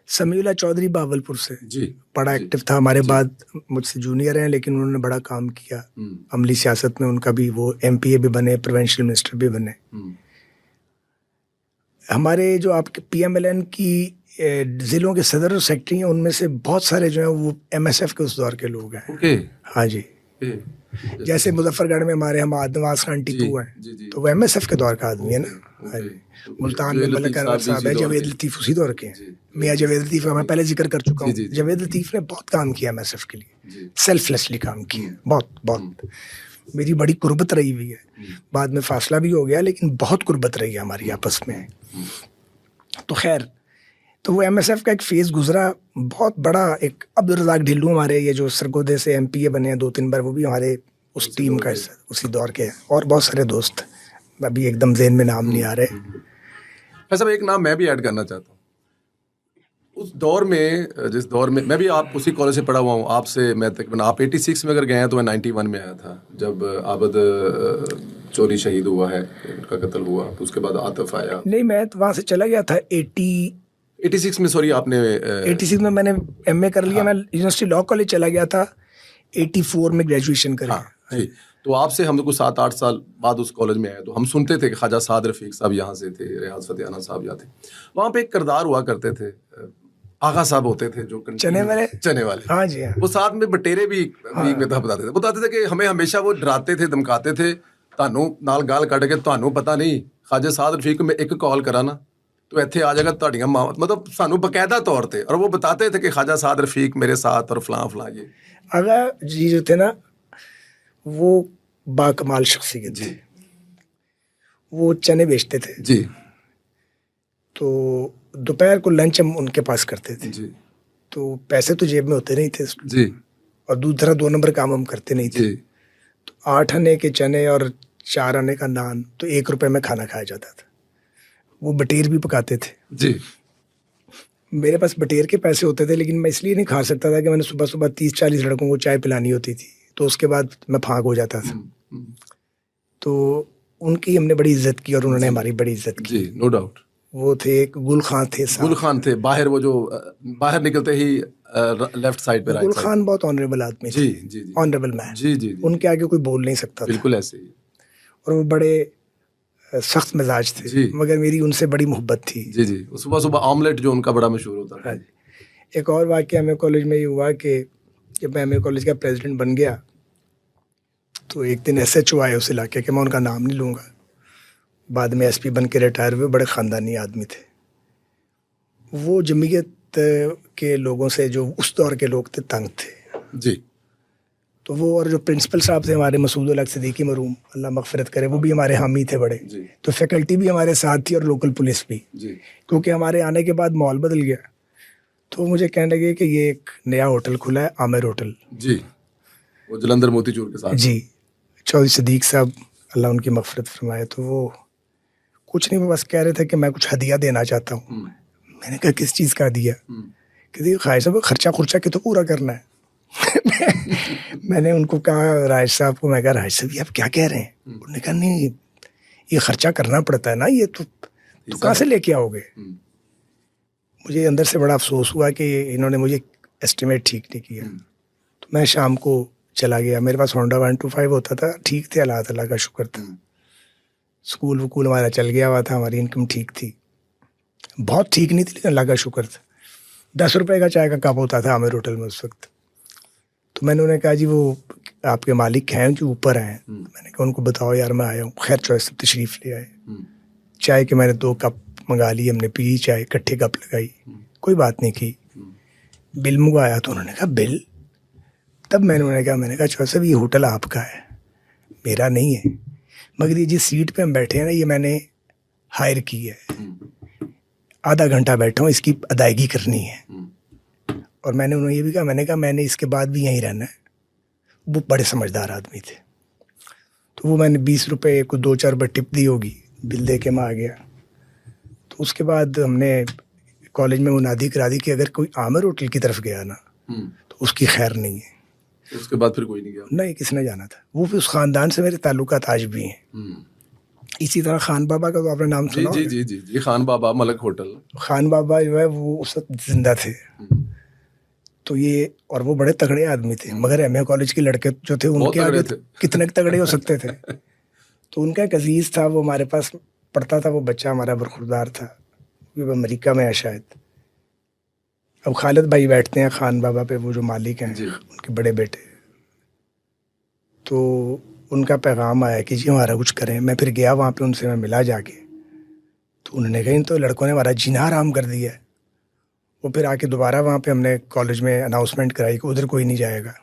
समीउल्लाह चौधरी बावलपुर से जी बड़ा एक्टिव था, हमारे बाद मुझसे जूनियर हैं, लेकिन उन्होंने बड़ा काम किया अमली सियासत में। उनका भी वो MPA भी बने, प्रोविंशियल मिनिस्टर भी बने। हमारे जो आपके PMLN की जिलों के सदर और सेक्रेटरी हैं, उनमें से बहुत सारे जो हैं वो MSF के उस दौर के लोग हैं। ओके। हाँ जी, जैसे मुजफ्फरगढ़ में हमारे हम नवाज खान टीपू हैं, तो वो MSF के दौर का आदमी है ना। हाँ जी, मुल्तान में मलिक अनवर साहब है, जावेद लतीफ़ उसी दौर के हैं। मियाँ जावेद लतीफ़ का मैं पहले जिक्र कर चुका हूँ। जावेद लतीफ़ ने बहुत काम किया MSF के लिए, सेल्फलेसली काम किया, बहुत बहुत। मेरी बड़ी कुर्बत रही हुई है, बाद में फासला भी हो गया, लेकिन बहुत कुर्बत रही है हमारी आपस में। तो खैर, तो वो MSF का एक फेज़ गुजरा बहुत बड़ा। एक अब्दुल रज़ाक ढिल्लू हमारे ये जो सरगोदे से MPA बने हैं 2-3 बार, वो भी हमारे उस टीम का हिस्सा, उसी दौर के हैं। और बहुत सारे दोस्त, अभी एकदम ज़हन में नाम नहीं आ रहे। भाई साहब, एक नाम मैं भी ऐड करना चाहता हूँ। उस दौर में, जिस दौर में मैं भी आप उसी कॉलेज से पढ़ा हुआ हूँ, आपसे मैं तकरीबन आप 86 में अगर गए हैं तो मैं 91 में आया था, जब आबद चोरी शहीद हुआ है, उनका कत्ल हुआ। तो उसके बाद आतिफ आया। नहीं, मैं तो वहाँ से चला गया था 86 में। सॉरी, आपने 86 में मैंने MA कर लिया। मैं यूनिवर्सिटी लॉ कॉलेज चला गया था 84 में ग्रेजुएशन कर जी। तो आपसे हम लोग 7-8 साल बाद उस कॉलेज में आए, तो हम सुनते थे कि ख्वाजा साद रफीक साहब यहाँ से थे, रियाज फतेहाना साहब यहाँ थे। वहाँ पे एक किरदार हुआ करते थे, आगा साहब होते थे जो चने वाले। हाँ जी, हाँ। वो साथ में बटेरे भी में बताते थे कि हमें हमेशा वो डराते थे, धमकाते थे, तानू नाल गाल कट के तानू पता नहीं ख्वाजा साद रफीक में एक कॉल करा ना तो इत्थे आ जाएगा ਤੁਹਾਡੀਆਂ मां, मतलब सानू बकायदा तौर पे। और वो बताते थे कि ख्वाजा साद रफीक मेरे साथ और फलां फलां। ये आगा जी जो थे ना, वो बाकमाल शख्सियत थे। वो चने बेचते थे जी। तो दोपहर को लंच हम उनके पास करते थे जी। तो पैसे तो जेब में होते नहीं थे जी। और दूसरा 2 नंबर काम हम करते नहीं थे। तो 8 आने के चने और 4 आने का नान, तो 1 रुपए में खाना खाया जाता था। वो बटेर भी पकाते थे जी। मेरे पास बटेर के पैसे होते थे, लेकिन मैं इसलिए नहीं खा सकता था कि मैंने सुबह सुबह 30-40 लड़कों को चाय पिलानी होती थी, तो उसके बाद मैं फाक हो जाता था। तो उनकी हमने बड़ी इज्जत की और उन्होंने हमारी बड़ी इज्जत की। जी, नो डाउट। वो थे एक गुल खान थे बाहर, वो जो बाहर निकलते ही लेफ्ट साइड पे, गुल खान बहुत ऑनरेबल आदमी थे। जी। Honourable man. जी। उनके आगे कोई बोल नहीं सकता। बिल्कुल ऐसे ही। और वो बड़े सख्त मिजाज थे, मगर मेरी उनसे बड़ी मोहब्बत थी। जी। सुबह सुबह ऑमलेट जो उनका बड़ा मशहूर होता था। एक और वाकया MA कॉलेज में ये हुआ कि जब मैं MA कॉलेज का प्रेसिडेंट बन गया, तो एक दिन SHO आए उस इलाके के, मैं उनका नाम नहीं लूँगा, बाद में SP बन के रिटायर हुए, बड़े ख़ानदानी आदमी थे। वो जमीयत के लोगों से, जो उस दौर के लोग थे, तंग थे। जी। तो वो, और जो प्रिंसिपल साहब थे हमारे, मसूद अल सिद्दीकी मरूम, अल्लाह मग़फ़िरत करे, वो भी हमारे हामी थे बड़े। तो फैकल्टी भी हमारे साथ थी और लोकल पुलिस भी। क्योंकि हमारे आने के बाद माहौल बदल गया, तो मुझे कहने लगे कि ये एक नया होटल खुला है, आमिर होटल। जी, वो जलंधर मोतीचूर के साथ। जी, चौधरी सिद्दीक साहब, अल्लाह उनकी मग़फ़िरत फरमाए। तो वो कुछ नहीं, वो बस कह रहे थे कि मैं कुछ हदिया देना चाहता हूँ। मैंने कहा किस चीज़ का हदिया? कहते ख्वाजा साहब, खर्चा खुर्चा के तो पूरा करना है। मैंने उनको कहा, राज साहब को, मैं कहा राज साहब ये आप क्या कह रहे हैं? उन्होंने कहा नहीं, ये खर्चा करना पड़ता है ना, ये तो कहाँ से लेके आओगे? मुझे अंदर से बड़ा अफसोस हुआ कि इन्होंने मुझे एस्टिमेट ठीक नहीं किया। तो मैं शाम को चला गया, मेरे पास होंडा 125 होता था, ठीक थे, अल्लाह ताला का शुक्र था। स्कूल वकूल हमारा चल गया हुआ था, हमारी इनकम ठीक थी, बहुत ठीक नहीं थी, लेकिन अल्लाह का शुक्र था। 10 रुपए का चाय का कप होता था आमिर होटल में उस वक्त। तो मैंने उन्हें कहा जी वो आपके मालिक हैं जो ऊपर हैं। मैंने कहा उनको बताओ यार मैं आया हूँ। खैर चॉइस से तशरीफ़ ले आए। चाय के मैंने 2 कप मंगा लिए, हमने पी चाय, इकट्ठे कप लगाई, कोई बात नहीं की। बिल मंगवाया तो उन्होंने कहा बिल। तब मैंने कहा चौधरी साहब ये होटल आपका है, मेरा नहीं है, मगर ये जिस सीट पे हम बैठे हैं ना, ये मैंने हायर की है, आधा घंटा बैठा हूँ, इसकी अदायगी करनी है। और मैंने उन्हें ये भी कहा, मैंने इसके बाद भी यहीं रहना है। वो बड़े समझदार आदमी थे, तो वो मैंने 20 रुपये को 2-4 रुपये टिप दी होगी, बिल दे के मैं आ गया। तो उसके बाद हमने कॉलेज में मुनादी करा दी कि अगर कोई आमिर होटल की तरफ गया ना तो उसकी खैर नहीं है। उसके बाद फिर कोई नहीं गया? नहीं, किसने जाना था। वो भी उस ख़ानदान से मेरे ताल्लुकात आज भी हैं। इसी तरह खान बाबा का तो आपने नाम जी सुना जी होगा। जी जी जी, खान बाबा मलक होटल। खान बाबा जो है वो उस वक्त जिंदा थे। तो ये, और वो बड़े तगड़े आदमी थे, मगर एमए कॉलेज के लड़के जो थे बहुत उनके तगड़े आगे थे। कितने तगड़े हो सकते थे। तो उनका एक अजीज था, वो हमारे पास पढ़ता था, वो बच्चा हमारा बरखुरदार था, वो अमेरिका में है शायद। अब खालिद भाई बैठते हैं खान बाबा पे, वो जो मालिक हैं जी। उनके बड़े बेटे। तो उनका पैगाम आया कि जी हमारा कुछ करें। मैं फिर गया वहाँ पे, उनसे मैं मिला जाके। तो उन्होंने कहा इन तो लड़कों ने हमारा जीना हराम कर दिया है। वो फिर आके दोबारा वहाँ पे हमने कॉलेज में अनाउंसमेंट कराई कि उधर कोई नहीं जाएगा।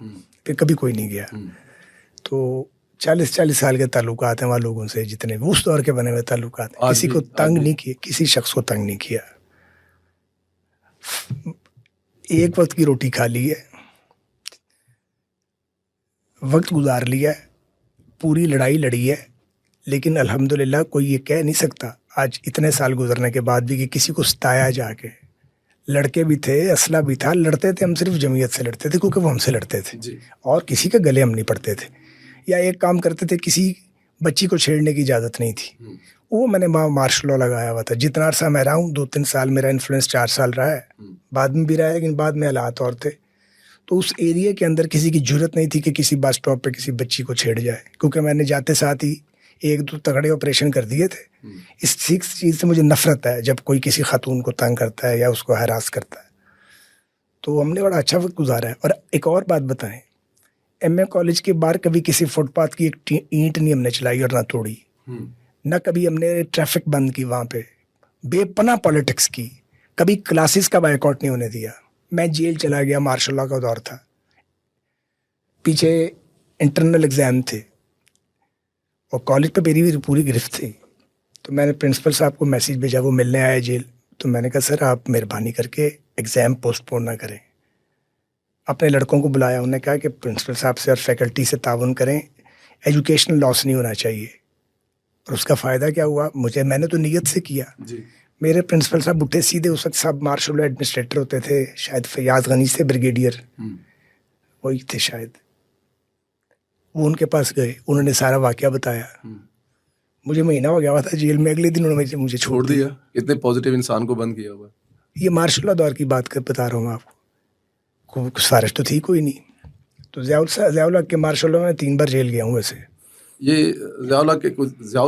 फिर कभी कोई नहीं गया। तो 40-40 साल के ताल्लुकात हैं वहाँ लोगों से, जितने भी उस दौर के बने हुए ताल्लुकात हैं। आज किसी भी को आज तंग भी नहीं किया, किसी शख्स को तंग नहीं किया। एक वक्त की रोटी खा ली है, वक्त गुजार लिया है, पूरी लड़ाई लड़ी है। लेकिन अल्हम्दुलिल्लाह कोई ये कह नहीं सकता आज इतने साल गुजरने के बाद भी कि किसी को सताया जाके। लड़के भी थे, असला भी था, लड़ते थे हम, सिर्फ जमीयत से लड़ते थे क्योंकि वो हमसे लड़ते थे, जी। और किसी के गले हम नहीं पड़ते थे। या एक काम करते थे, किसी बच्ची को छेड़ने की इजाज़त नहीं थी। वो मैंने वहाँ मार्शल लॉ लगाया हुआ था। जितना अरसा मैं रहा हूँ, 2-3 साल, मेरा इन्फ्लुएंस 4 साल रहा है, बाद में भी रहा है, लेकिन बाद में हालात और थे। तो उस एरिया के अंदर किसी की जरूरत नहीं थी कि किसी बस स्टॉप पे किसी बच्ची को छेड़ जाए, क्योंकि मैंने जाते साथ ही 1-2 तगड़े ऑपरेशन कर दिए थे। इस चीज़ से मुझे नफरत है जब कोई किसी खातून को तंग करता है या उसको हरास करता है। तो हमने बड़ा अच्छा वक्त गुजारा है। और एक और बात बताएं, एमए कॉलेज के बाहर कभी किसी फुटपाथ की एक ईंट नहीं हमने चलाई और ना तोड़ी। ना कभी हमने ट्रैफिक बंद की वहाँ पे, बेपना पॉलिटिक्स की। कभी क्लासेस का बायकॉट नहीं होने दिया। मैं जेल चला गया, मार्शल लॉ का दौर था, पीछे इंटरनल एग्जाम थे और कॉलेज पे मेरी भी पूरी गिरफ्त थी। तो मैंने प्रिंसिपल साहब को मैसेज भेजा, वो मिलने आए जेल। तो मैंने कहा सर आप मेहरबानी करके एग्ज़ाम पोस्टपोन ना करें। अपने लड़कों को बुलाया, उन्होंने कहा कि प्रिंसिपल साहब से और फैकल्टी से ताउन करें, एजुकेशनल लॉस नहीं होना चाहिए। और उसका फ़ायदा क्या हुआ, मैंने तो नीयत से किया। जी। मेरे प्रिंसिपल साहब उठे सीधे, उस वक्त साहब मार्शल लॉ एडमिनिस्ट्रेटर होते थे, शायद फैयाज गनी से ब्रिगेडियर वही थे शायद। वो उनके पास गए, उन्होंने सारा वाकया बताया। मुझे महीना हो गया हुआ था जेल में, अगले दिन उन्होंने मुझे छोड़ दिया। इतने पॉजिटिव इंसान को बंद किया हुआ। ये मार्शल लॉ दौर की बात कर बता रहा हूँ मैं आपको। कुछ साजिश तो थी कोई नहीं। तो ज़ियाउल हक के मार्शल लॉ में 3 बार जेल गया हूँ वैसे। ये ज़ियाउल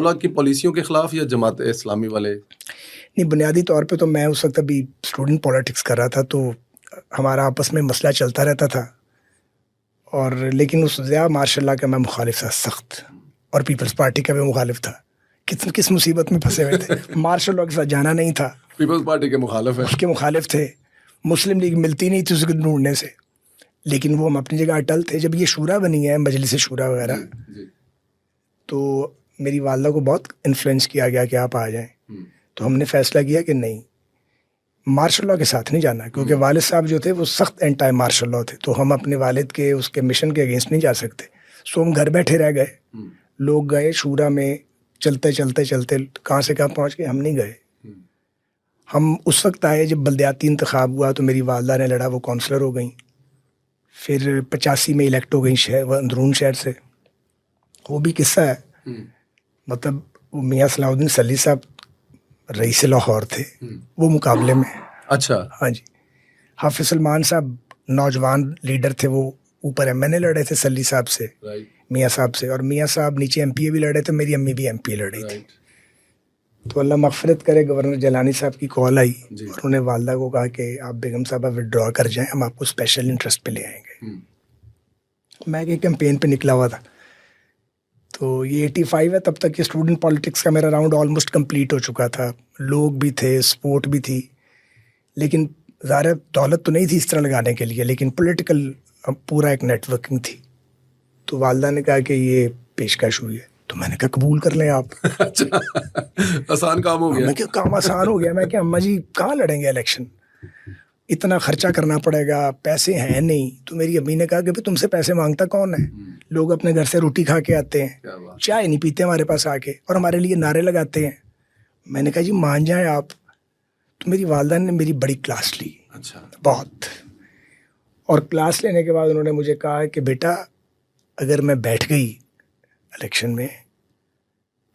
हक की पॉलिसियों के खिलाफ या जमात इस्लामी वाले? नहीं, बुनियादी तौर पे तो मैं उस वक्त अभी स्टूडेंट पॉलिटिक्स कर रहा था, तो हमारा आपस में मसला चलता रहता था। और लेकिन उस ज़िया मार्शल लॉ का मैं मुखालिफ था सख्त, और पीपल्स पार्टी का भी मुखालिफ था। किस मुसीबत में फंसे हुए थे। मार्शल लॉ के साथ जाना नहीं था। पीपल्स पार्टी के मुखालिफ है। उसके मुखालिफ थे। मुस्लिम लीग मिलती नहीं थी उसको ढूंढने से, लेकिन वो हम अपनी जगह अटल थे। जब ये शूरा बनी है, मजलिस शूरा वगैरह, तो मेरी वालदा को बहुत इन्फ्लुएंस किया गया कि आप आ जाएं। तो हमने फैसला किया कि नहीं, मार्शल लॉ के साथ नहीं जाना, क्योंकि वालिद साहब जो थे वो सख्त एंटी मार्शल लॉ थे। तो हम अपने वालिद के उसके मिशन के अगेंस्ट नहीं जा सकते। सो हम घर बैठे रह गए। लोग गए शूरा में, चलते चलते चलते कहाँ से कहाँ पहुँच गए, हम नहीं गए। हम उस वक्त आए जब बल्दियाती इंतखाब हुआ, तो मेरी वालदा ने लड़ा, वो काउंसलर हो गई। फिर 85 में इलेक्ट हो गई अंदरून शहर से। वो भी किस्सा है। मतलब वो मियाँ सलाउद्दीन सली साहब रईस लाहौर थे वो मुकाबले में। अच्छा। हाँ जी। हाफिज सलमान साहब नौजवान लीडर थे, वो ऊपर एमएनए लड़े थे सली साहब से, मियाँ साहब से। और मियाँ साहब नीचे एमपीए भी लड़े थे, मेरी अम्मी भी एमपीए लड़ी थी। तो अल्लाह मगफिरत करे, गवर्नर जलानी साहब की कॉल आई और उन्होंने वालदा को कहा कि आप बेगम साहबा विड्रॉ कर जाएं, हम आपको स्पेशल इंटरेस्ट पे ले आएंगे। मैं एक कैंपेन पे निकला हुआ था। तो ये 85 है, तब तक ये स्टूडेंट पॉलिटिक्स का मेरा राउंड ऑलमोस्ट कंप्लीट हो चुका था। लोग भी थे, सपोर्ट भी थी, लेकिन ज़ाहिर दौलत तो नहीं थी इस तरह लगाने के लिए, लेकिन पॉलिटिकल पूरा एक नेटवर्किंग थी। तो वालदा ने कहा कि ये पेशकश हुई है, तो मैंने कहा कबूल कर लें आप। अच्छा, आसान काम हो गया। मैं क्या काम आसान हो गया, मैं क्या अम्मा जी कहाँ लड़ेंगे इलेक्शन, इतना खर्चा करना पड़ेगा, पैसे हैं नहीं। तो मेरी अम्मी ने कहा कि भाई तुमसे पैसे मांगता कौन है, लोग अपने घर से रोटी खा के आते हैं, चाय नहीं पीते हमारे पास आके, और हमारे लिए नारे लगाते हैं। मैंने कहा जी मान जाएं आप। तो मेरी वालदा ने मेरी बड़ी क्लास ली। अच्छा। बहुत। और क्लास लेने के बाद उन्होंने मुझे कहा कि बेटा अगर मैं बैठ गई इलेक्शन में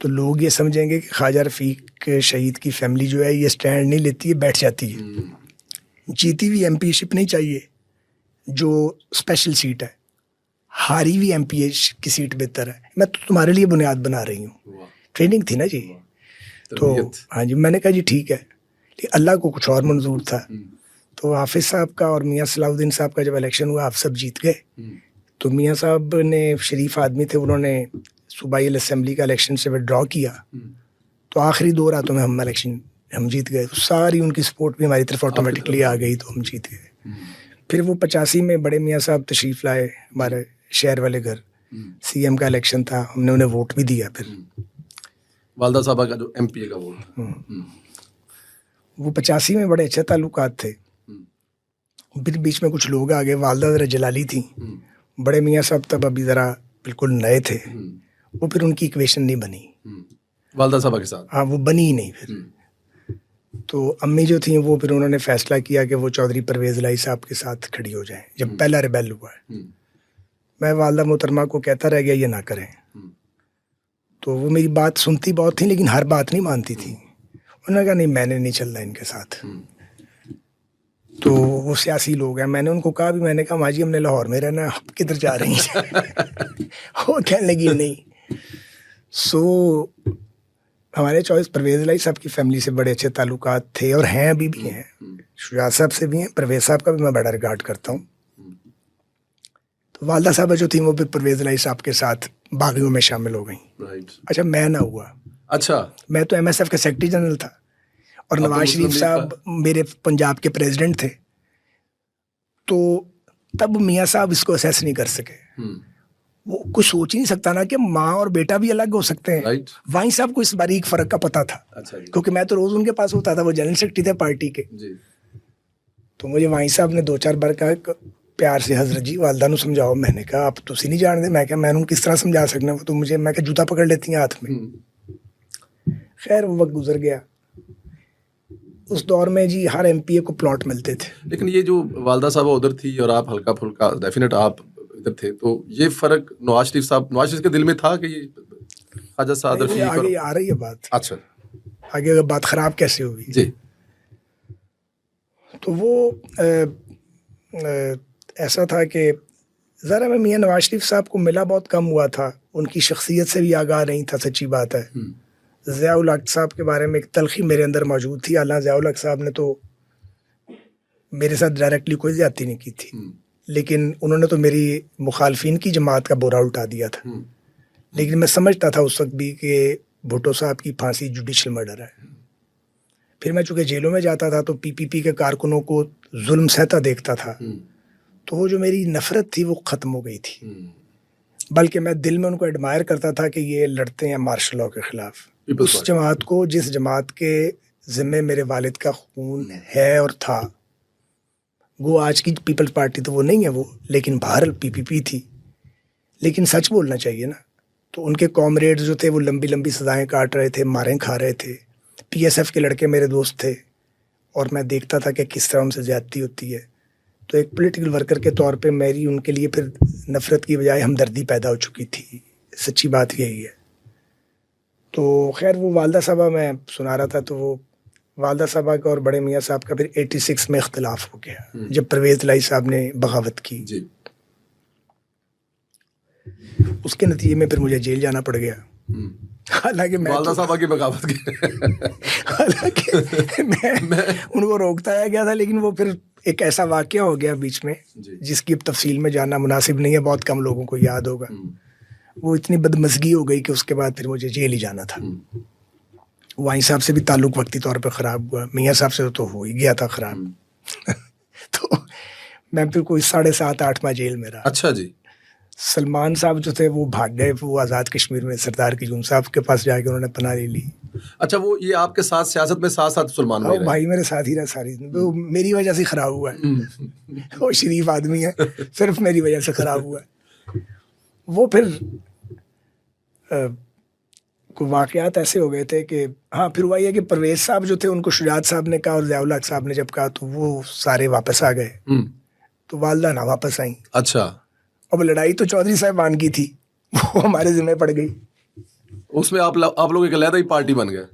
तो लोग ये समझेंगे कि ख्वाजा रफ़ीक शहीद की फैमिली जो है ये स्टैंड नहीं लेती है, बैठ जाती है। जीती हुई एमपीशिप नहीं चाहिए जो स्पेशल सीट है, हारी हुई एमपी की सीट बेहतर है। मैं तो तुम्हारे लिए बुनियाद बना रही हूँ, ट्रेनिंग थी ना जी। तो हाँ जी, मैंने कहा जी ठीक है, लेकिन अल्लाह को कुछ और मंजूर था। तो हाफिज़ साहब का और मियाँ सलाउद्दीन साहब का जब इलेक्शन हुआ, आप सब जीत गए। तो मियाँ साहब ने, शरीफ आदमी थे, उन्होंने सूबाई असेंबली का इलेक्शन से विड्रॉ किया। तो आखिरी 2 रातों में हम जीत गए। तो सारी उनकी सपोर्ट भी हमारी तरफ ऑटोमेटिकली आ गई, तो हम जीत गए। फिर वो 85 में बड़े मियाँ साहब तशरीफ़ लाए हमारे शहर वाले घर, सीएम का इलेक्शन था, हमने उन्हें वोट भी दिया। फिर वालदा साहबा का जो एमपी का वोट, वो 85 में बड़े अच्छे ताल्लुकात थे। फिर बीच में कुछ लोग आ गए, वालदा ज़रा जलाली थी, बड़े मियाँ साहब तब अभी ज़रा बिल्कुल नए थे। वो फिर उनकी इक्वेशन नहीं बनी वालदा साहबा के साथ। हाँ, वो बनी ही नहीं फिर। तो अम्मी जो थी वो फिर उन्होंने फैसला किया कि वो चौधरी परवेज़ इलाही साहब के साथ खड़ी हो जाएं, जब पहला रिबेल हुआ है। मैं वालदा मोहतरमा को कहता रह गया ये ना करें। तो वो मेरी बात सुनती बहुत थी, लेकिन हर बात नहीं मानती थी। उन्होंने कहा नहीं, मैंने नहीं चलना इनके साथ। तो वो सियासी लोग हैं, मैंने उनको कहा भी, मैंने कहा माँ जी हमने लाहौर में रहना, आप किधर जा रही हैं? वो कहने लगी नहीं। सो हमारे चॉइस परवेज़ इलाही साहब की फैमिली से बड़े अच्छे ताल्लुकात थे और हैं, अभी भी हैं। शुजात साहब से भी हैं, परवेज़ साहब का भी मैं बड़ा रिगार्ड करता हूँ। तो वालदा साहब जो थी वो फिर परवेज़ इलाही साहब के साथ बागियों में शामिल हो गई। अच्छा, मैं ना हुआ। अच्छा, मैं तो एमएसएफ का सेक्रेटरी जनरल था और नवाज शरीफ साहब मेरे पंजाब के प्रेसिडेंट थे। तो तब मियाँ साहब इसको असेस नहीं कर सके। वो कुछ सोच ही नहीं सकता ना कि माँ और बेटा भी अलग हो सकते हैं। वाहीं साहब को इस बारीक फर्क का पता था। अच्छा, क्योंकि मैं तो रोज उनके पास होता था, वो जनरल सेक्रेटरी थे पार्टी के। तो मुझे वाहीं साहब ने 2-4 बार कहा प्यार से, हजरत जी वालदा नू समझाओ। मैंने कहा आप तुसी नहीं जान दे। मैं क्या, मैं किस तरह समझा सकना, वो तो मुझे, मैं क्या जूता पकड़ लेती हैं हाथ में। खैर वो वक्त गुजर गया। उस दौर में जी हर एमपीए को प्लॉट मिलते थे। लेकिन ये जो वालदा साहब उधर थी और आप हल्का फुल्का डेफिनेट आप इधर थे, तो ये फर्क नवाज शरीफ के दिल में था कि ये ख्वाजा साद रफीक आगे आ रही है बात। अच्छा, आगे अगर बात खराब कैसे हुई जी। तो वो ऐसा था कि ज़रा मैं मियाँ नवाज शरीफ साहब को मिला बहुत कम हुआ था, उनकी शख्सियत से भी आगाह नहीं था, सच्ची बात है। ज़िया-उल हक साहब के बारे में एक तलखी मेरे अंदर मौजूद थी। हालांकि ज़िया-उल हक साहब ने तो मेरे साथ डायरेक्टली कोई ज़्यादती नहीं की थी, लेकिन उन्होंने तो मेरी मुखालफिन की जमात का बोरा उल्टा दिया था। लेकिन मैं समझता था उस वक्त भी कि भुट्टो साहब की फांसी जुडिशल मर्डर है। फिर मैं चूँकि जेलों में जाता था तो पीपीपी के कारकुनों को जुल्म सहता देखता था, तो वो जो मेरी नफ़रत थी वो ख़त्म हो गई थी। बल्कि मैं दिल में उनको एडमायर करता था कि ये लड़ते हैं मार्शल लॉ के ख़िलाफ़। उस जमात को, जिस जमात के ज़िम्मे मेरे वालिद का खून है और था, वो आज की पीपल्स पार्टी तो वो नहीं है वो, लेकिन बहरहाल पीपीपी थी। लेकिन सच बोलना चाहिए ना। तो उनके कॉमरेड्स जो थे वो लंबी लंबी सज़ाएँ काट रहे थे, मारें खा रहे थे। पीएसएफ के लड़के मेरे दोस्त थे और मैं देखता था कि किस तरह उनसे ज़्यादती होती है। तो एक पॉलिटिकल वर्कर के तौर पे मेरी उनके लिए फिर नफ़रत की बजाय हमदर्दी पैदा हो चुकी थी। सच्ची बात यही है। तो खैर वो वालदा साहबा मैं सुना रहा था, तो वो वालदा साहबा का और बड़े मियाँ साहब का फिर 86 में इख्तिलाफ़ हो गया, जब परवेज़ इलाही साहब ने बगावत की। उसके नतीजे में फिर मुझे जेल जाना पड़ गया। हालांकि मैं वालदा साहबा की बगावत की हालांकि मैं उनको रोकता रह गया था, लेकिन वो फिर एक ऐसा वाकया हो गया बीच में जिसकी अब तफसील में जानना मुनासिब नहीं है, बहुत कम लोगों को याद होगा। वो इतनी बदमज़गी हो गई कि उसके बाद फिर मुझे जेल ही जाना था। वाहीं साहब से भी ताल्लुक़ वक्ती तौर पे ख़राब हुआ, मियाँ साहब से तो हो ही गया था ख़राब। तो मैं फिर कोई 7.5-8 माह जेल में रहा। अच्छा जी। सलमान साहब जो थे वो भाग गए, वो आज़ाद कश्मीर में सरदार कीजूम साहब के पास जाके उन्होंने पनाह ले ली। अच्छा, वो ये आपके साथ सियासत में साथ साथ सलमान भाई भाई मेरे साथ ही रहा सारी, वो मेरी वजह से ख़राब हुआ है। वो शरीफ आदमी है, सिर्फ मेरी वजह से ख़राब हुआ है। वो फिर वाक़यात ऐसे हो गए थे कि हाँ, फिर हुआ ये कि परवेज़ साहब जो थे उनको शुजात साहब ने कहा और ज़िया-उल हक साहब ने जब कहा तो वो सारे वापस आ गए। तो वालदा ना वापस आई। अच्छा। अब लड़ाई तो चौधरी साहबान की थी, वो हमारे ज़िम्मे पड़ गई। उसमें आप लोग एक अलग ही पार्टी बन गए।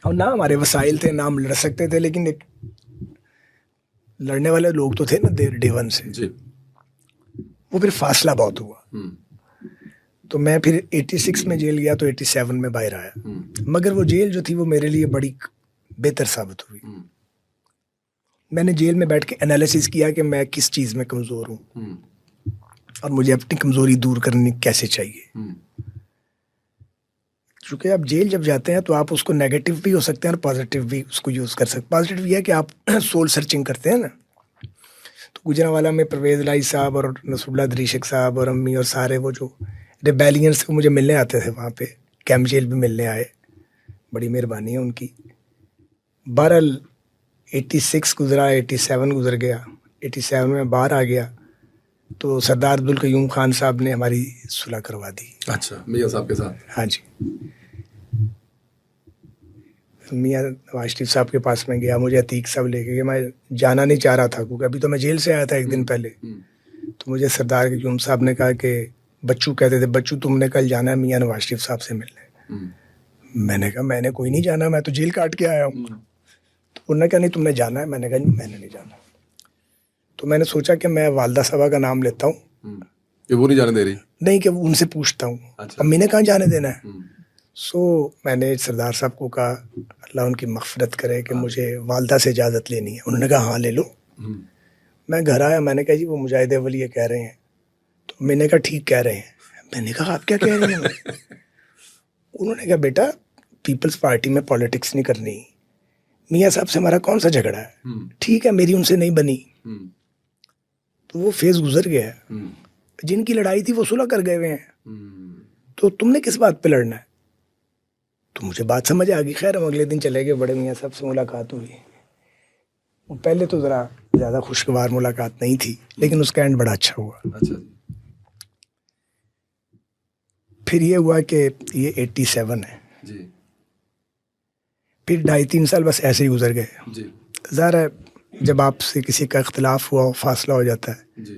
और ना हमारे वसाइल थे, ना हम लड़ सकते थे, लेकिन एक लड़ने वाले लोग तो थे ना डे वन से। जी। वो फिर फासला बहुत हुआ। हम्म, तो मैं फिर 86 में जेल गया तो 87 में बाहर आया। मगर वो जेल जो थी वो मेरे लिए बड़ी बेहतर साबित हुई। मैंने जेल में बैठ के एनालिसिस किया कि मैं किस चीज़ में कमज़ोर हूँ और मुझे अपनी कमज़ोरी दूर करनी कैसे चाहिए। क्योंकि आप जेल जब जाते हैं तो आप उसको नेगेटिव भी हो सकते हैं और पॉजिटिव भी उसको यूज़ कर सकते हैं। पॉजिटिव ये है कि आप सोल सर्चिंग करते हैं ना। तो गुजरांवाला में परवेज़ लाई साहब और नसरुल्लाह दरीशक साहब और अम्मी और सारे वो जो रिबेलियंस को मुझे मिलने आते थे वहाँ पे, कैंप जेल भी मिलने आए, बड़ी मेहरबानी है उनकी। बहरहाल 86 गुजरा, 87 गुजर गया, 87 में बाहर आ गया तो सरदार अब्दुल कयूम खान साहब ने हमारी सुलह करवा दी। अच्छा, मियाँ साहब के साथ? हाँ जी। मियाँ नवाज शरीफ साहब के पास में गया, मुझे अतीक साहब लेके गए। मैं जाना नहीं चाह रहा था क्योंकि अभी तो मैं जेल से आया था एक दिन पहले। तो मुझे सरदार कयूम साहब ने कहा कि बच्चू कहते थे, बच्चू तुमने कल जाना है मियाँ नवाज शरीफ साहब से मिलने। मैंने कहा मैंने कोई नहीं जाना, मैं तो जेल काट के आया हूँ। तो उन्होंने कहा नहीं तुमने जाना है। मैंने कहा नहीं मैंने नहीं जाना। तो मैंने सोचा कि मैं वालदा साहबा का नाम लेता हूँ, कि वो नहीं जाने दे रही? नहीं कि उनसे पूछता हूँ। अच्छा। अम्मी ने कहाँ जाने देना है। सो मैंने सरदार साहब को कहा अल्लाह उनकी मग़फ़िरत करे कि मुझे वालदा से इजाज़त लेनी है। उन्होंने कहा हाँ ले लो। मैं घर आया, मैंने कहा जी वो मुजाहिद अव्वल ये कह रहे हैं। तो मैंने कहा ठीक कह रहे हैं। मैंने कहा आप क्या कह रहे हैं? उन्होंने कहा बेटा पीपल्स पार्टी में पॉलिटिक्स नहीं करनी, मियाँ साहब से हमारा कौन सा झगड़ा है, ठीक है मेरी उनसे नहीं बनी तो वो फेज गुजर गया है। जिनकी लड़ाई थी वो सुलह कर गए हुए हैं, तो तुमने किस बात पे लड़ना है। तो मुझे बात समझ आ गई। खैर हम अगले दिन चले गए, बड़े मियाँ साहब से मुलाकात हुई। वो पहले तो ज़रा ज़्यादा खुशगवार मुलाकात नहीं थी, लेकिन उसका एंड बड़ा अच्छा हुआ। अच्छा। फिर ये हुआ कि ये 87 है जी। फिर 2.5-3 साल बस ऐसे ही गुजर गए। जी। ज़ाहिर है जब आपसे किसी का इख्तलाफ हुआ, फासला हो जाता है। जी।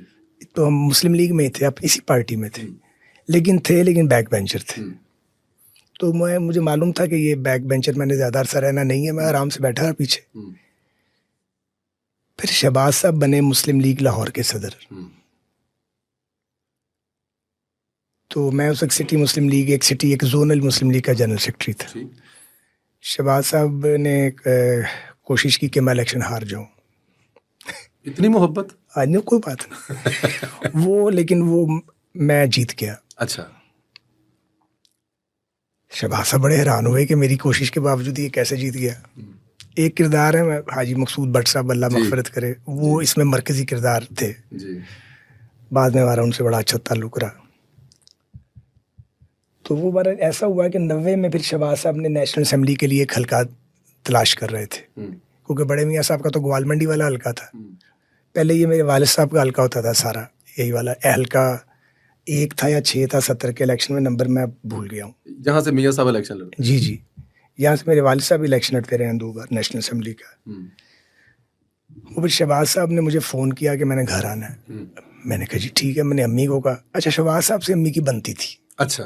तो हम मुस्लिम लीग में ही थे, आप इसी पार्टी में थे, लेकिन बैक बेंचर थे। तो मुझे मालूम था कि ये बैक बेंचर मैंने ज़्यादा अरसा रहना नहीं है, मैं आराम से बैठा रहा पीछे। फिर शहबाज साहब बने मुस्लिम लीग लाहौर के सदर। तो मैं उस सिटी मुस्लिम लीग एक जोनल मुस्लिम लीग का जनरल सेक्रेटरी था। शहबाज साहब ने कोशिश की कि मैं इलेक्शन हार जाऊं। इतनी मोहब्बत? आज नहीं, कोई बात नहीं। लेकिन मैं जीत गया। अच्छा। शहबाज साहब बड़े हैरान हुए कि मेरी कोशिश के बावजूद ये कैसे जीत गया। एक किरदार है हाजी मकसूद भट्ट साहब, अल्लाह मग़फ़िरत करे, वो इसमें मरकज़ी किरदार थे। बाद में हमारा उनसे बड़ा अच्छा ताल्लुक़ रहा। तो वो बार ऐसा हुआ कि 90 में फिर शहबाज साहब ने नेशनल असम्बली के लिए एक हल्का तलाश कर रहे थे, क्योंकि बड़े मियाँ साहब का तो ग्वालमंडी वाला हल्का था। पहले ये मेरे वालिद साहब का हल्का होता था सारा, यही वाला हल्का 1 था या 6 था 70 के इलेक्शन में, नंबर मैं भूल गया हूँ। जहाँ से मियाँ साहब इलेक्शन लड़ते? जी जी, यहाँ से मेरे वालिद साहब इलेक्शन लड़ते रहे हैं 2 बार नेशनल असम्बली का। वो फिर शहबाज साहब ने मुझे फ़ोन किया कि मैंने घर आना है। मैंने कहा जी ठीक है। मैंने अम्मी को कहा, अच्छा शहबाज साहब से अम्मी की बनती थी। अच्छा।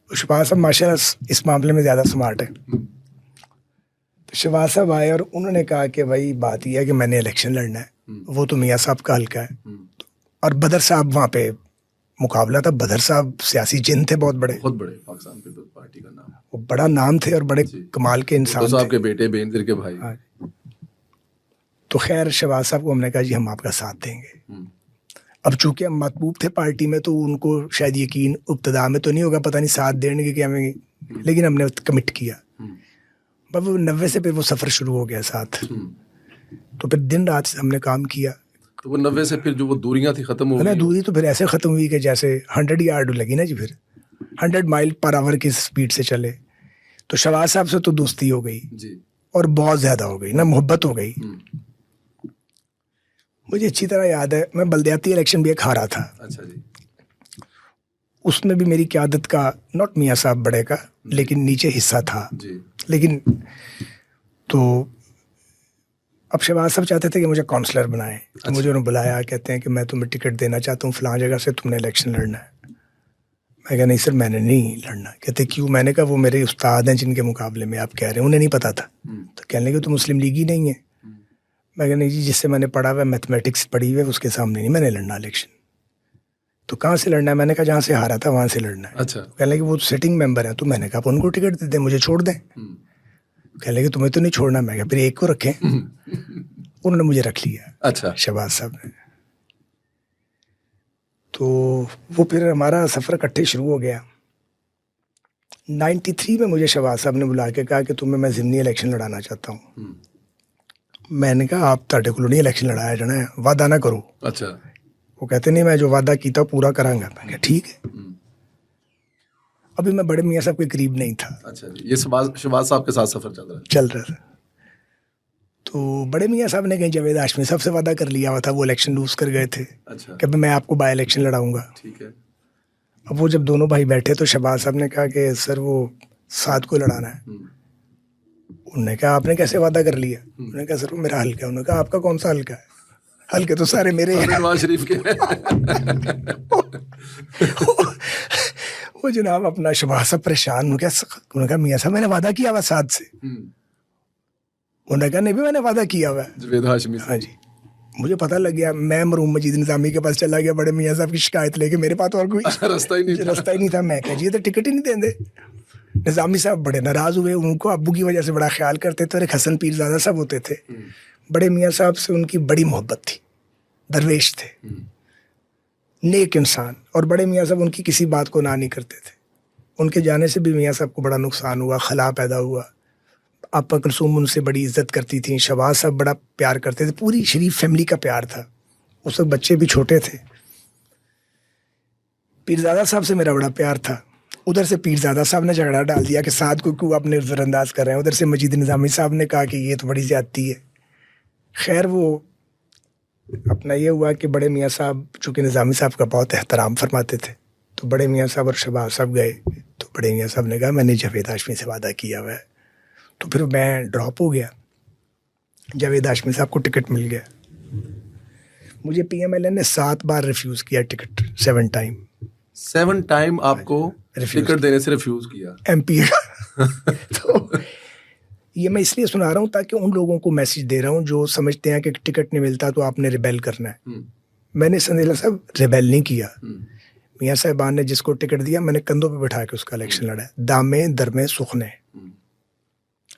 शहबाज साहब माशाल्लाह इस मामले में ज़्यादा स्मार्ट है। तो शहबाज साहब आए और उन्होंने कहा कि भाई बात यह है कि मैंने इलेक्शन लड़ना है, वो तो मियाँ साहब का हल्का है। और बदर साहब वहाँ पे मुकाबला था। बदर साहब सियासी जिन थे, बहुत बड़े पाकिस्तान पीपल्स पार्टी का नाम, वो बड़ा नाम थे और बड़े कमाल के इंसान साहब के बेटे, बेनज़ीर के भाई। तो खैर शहबाज साहब को हमने कहा जी हम आपका साथ देंगे। अब चूंकि हम मतबूब थे पार्टी में, तो उनको शायद यकीन इब्तिदा में तो नहीं होगा, पता नहीं साथ देंगे कि हमें, लेकिन हमने कमिट किया। पर वो 90 से फिर वो सफ़र शुरू हो गया साथ। तो फिर दिन रात हमने काम किया। तो वो 90 से फिर जो वो दूरियां थी ख़त्म हो गई? दूरी तो फिर ऐसे ख़त्म हुई कि जैसे 100 यार्ड लगी ना जी, फिर 100 माइल पर आवर की स्पीड से चले। तो शहबाज साहब से तो दोस्ती हो गई जी, और बहुत ज़्यादा हो गई ना, मोहब्बत हो गई। मुझे अच्छी तरह याद है मैं बल्दियाती इलेक्शन भी एक हारा था। अच्छा जी। उसमें भी मेरी क़यादत का, नॉट मियाँ साहब बड़े का, लेकिन नीचे हिस्सा था जी। लेकिन तो अब शहबाज साहब चाहते थे कि मुझे काउंसलर बनाएं। तो मुझे उन्होंने बुलाया, कहते हैं कि मैं तुम्हें टिकट देना चाहता हूँ फ़लाँ जगह से, तुमने इलेक्शन लड़ना है। मैं कहा नहीं सर मैंने नहीं लड़ना। कहते क्यों? मैंने कहा वो मेरे उस्ताद हैं जिनके मुकाबले में आप कह रहे हैं, उन्हें नहीं पता था। तो कहने लगे तो मुस्लिम लीग ही नहीं है। मैं कहा नहीं जी, जिससे मैंने पढ़ा हुआ मैथमेटिक्स पढ़ी हुई है उसके सामने नहीं मैंने लड़ना इलेक्शन। तो कहाँ से लड़ना है? मैंने कहा जहाँ से हारा था वहाँ से लड़ना है। अच्छा। कहने लगे वो सिटिंग मेंबर है। तो मैंने कहा उनको टिकट दे दें, मुझे छोड़ दें। कहने लगे तुम्हें तो नहीं छोड़ना। मैं कहा फिर एक को रखें। उन्होंने मुझे रख लिया। अच्छा। शहबाज साहब ने। तो वो फिर हमारा सफ़र इकट्ठे शुरू हो गया। 93 में मुझे शहबाज साहब ने बुला के कहा कि तुम्हें मैं ज़िमनी इलेक्शन लड़ाना चाहता हूँ। मैंने कहा आप ताड़े को नहीं इलेक्शन लड़ाया जाना है, वादा ना करो। अच्छा। वो कहते नहीं मैं जो वादा किया पूरा करांगा। मैं कहा ठीक है। अभी मैं बड़े मियाँ साहब के करीब नहीं था। अच्छा जी, ये शहबाज साहब के साथ सफर चल रहा था। तो बड़े मियाँ साहब ने कहीं जावेद हाशमी साहब से वादा कर लिया हुआ था, वो इलेक्शन लूज कर गए थे। अच्छा। कि मैं आपको बाय इलेक्शन लड़ाऊंगा। ठीक है। अब वो जब दोनों भाई बैठे तो शहबाज साहब ने कहा कि सर वो साद को लड़ाना है। उन्होंने कहा आपने कैसे वादा कर लिया? उन्होंने कहा सर वो मेरा हल्का है। उन्होंने कहा आपका कौन सा हल्का है? हल्के तो सारे मेरे हैं। नवाज शरीफ के। वो जनाब अपना शहबाज साहब परेशान हो गया। उन्होंने कहा मियाँ साहब मैंने वादा किया हुआ साद से। उन्होंने कहा नहीं भी मैंने वादा किया हुआ है जावेद हाशमी। हाँ जी। मुझे पता लग गया। मैं मरूम मजीद निज़ामी के पास चला गया बड़े मियाँ साहब की शिकायत लेके। मेरे पास और कोई रास्ता ही नहीं था। मैं कहा जी तो टिकट ही नहीं देंगे। निज़ामी साहब बड़े नाराज़ हुए। उनको अब्बू की वजह से बड़ा ख्याल करते थे। और एक हसन पीरज़ादा साहब होते थे, बड़े मियाँ साहब से उनकी बड़ी मोहब्बत थी। दरवेश थे, नेक इंसान। और बड़े मियाँ साहब उनकी किसी बात को ना नहीं करते थे। उनके जाने से भी मियाँ साहब को बड़ा नुकसान हुआ, खला पैदा हुआ। आपा कुलसूम उनसे बड़ी इज्जत करती थी। शहबाज साहब बड़ा प्यार करते थे। पूरी शरीफ फैमिली का प्यार था। उस वक्त बच्चे भी छोटे थे। पीरज़ादा साहब से मेरा बड़ा प्यार था। उधर से पीरज़ादा साहब ने झगड़ा डाल दिया कि साद को क्यों आप नज़रअंदाज कर रहे हैं। उधर से मजीद निज़ामी साहब ने कहा कि ये तो बड़ी ज़्यादती है। खैर वो अपना ये हुआ कि बड़े मियाँ साहब चूँकि निज़ामी साहब का बहुत एहतराम फरमाते थे, तो बड़े मियाँ साहब और शहबाज साहब गए। तो बड़े मियाँ साहब ने कहा मैंने जावेद हाशमी से वादा किया हुआ है। तो फिर मैं ड्रॉप हो गया। जावेद हाशमी साहब को टिकट मिल गया। मुझे PMLN ने 7 बार रिफ्यूज़ किया टिकट। 7 टाइम। 7 टाइम आपको टिकट देने से रिफ्यूज़ किया MP तो ये मैं इसलिए सुना रहा हूँ ताकि उन लोगों को मैसेज दे रहा हूँ जो समझते हैं कि टिकट नहीं मिलता तो आपने रिबेल करना है। मैंने संदेला साहब रिबेल नहीं किया। मियाँ साहिबान ने जिसको टिकट दिया मैंने कंधों पे बिठा के उसका इलेक्शन लड़ा। दामे दरमे सुखने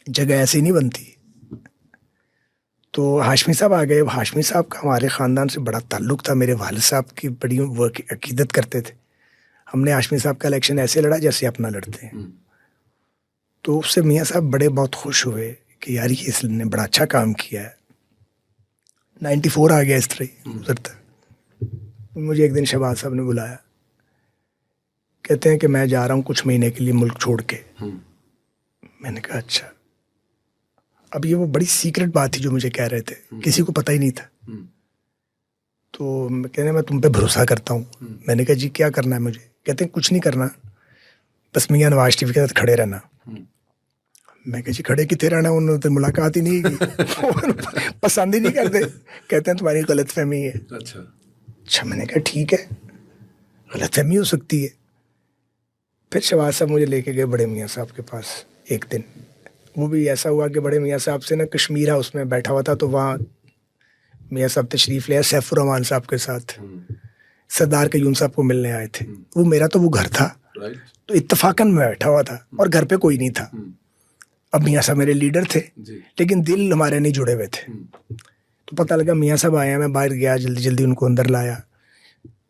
जगह ऐसी नहीं बनती। तो हाशमी साहब आ गए। हाशमी साहब का हमारे ख़ानदान से बड़ा ताल्लुक़ था। मेरे वालिद साहब की बड़ी वो अकीदत करते थे। हमने हाशमी साहब का इलेक्शन ऐसे लड़ा जैसे अपना लड़ते हैं। तो उससे मियाँ साहब बड़े बहुत खुश हुए कि यार ये इसने बड़ा अच्छा काम किया है। 94 आ गया इस तरह गुजरता। मुझे एक दिन शहबाज साहब ने बुलाया। कहते हैं कि मैं जा रहा हूँ कुछ महीने के लिए मुल्क छोड़ के। मैंने कहा अच्छा। अब ये वो बड़ी सीक्रेट बात थी जो मुझे कह रहे थे, किसी को पता ही नहीं था। तो कहने मैं तुम पे भरोसा करता हूँ। मैंने कहा जी क्या करना है मुझे? कहते हैं कुछ नहीं करना, बस मियाँ नवाज शरीफ के साथ खड़े रहना। मैं कहा जी खड़े कितने रहना, उन्होंने तो मुलाकात ही नहीं की। पसंद ही नहीं करते। कहते हैं तुम्हारी गलत फहमी है। अच्छा मैंने कहा ठीक है, गलत फहमी हो सकती है। फिर शहबाज साहब मुझे लेके गए बड़े मियाँ साहब के पास एक दिन। वो भी ऐसा हुआ कि बड़े मियाँ साहब से ना कश्मीर हाउस में बैठा हुआ था, तो वहाँ मियाँ साहब तशरीफ़ ले आए सैफुर रहमान साहब के साथ। सरदार कयूम साहब को मिलने आए थे। वो मेरा तो वो घर था, तो इत्तफाकन मैं बैठा हुआ था और घर पे कोई नहीं था। अब मियाँ साहब मेरे लीडर थे लेकिन दिल हमारे नहीं जुड़े हुए थे। तो पता लगा मियाँ साहब आए हैं। मैं बाहर गया, जल्दी जल्दी उनको अंदर लाया,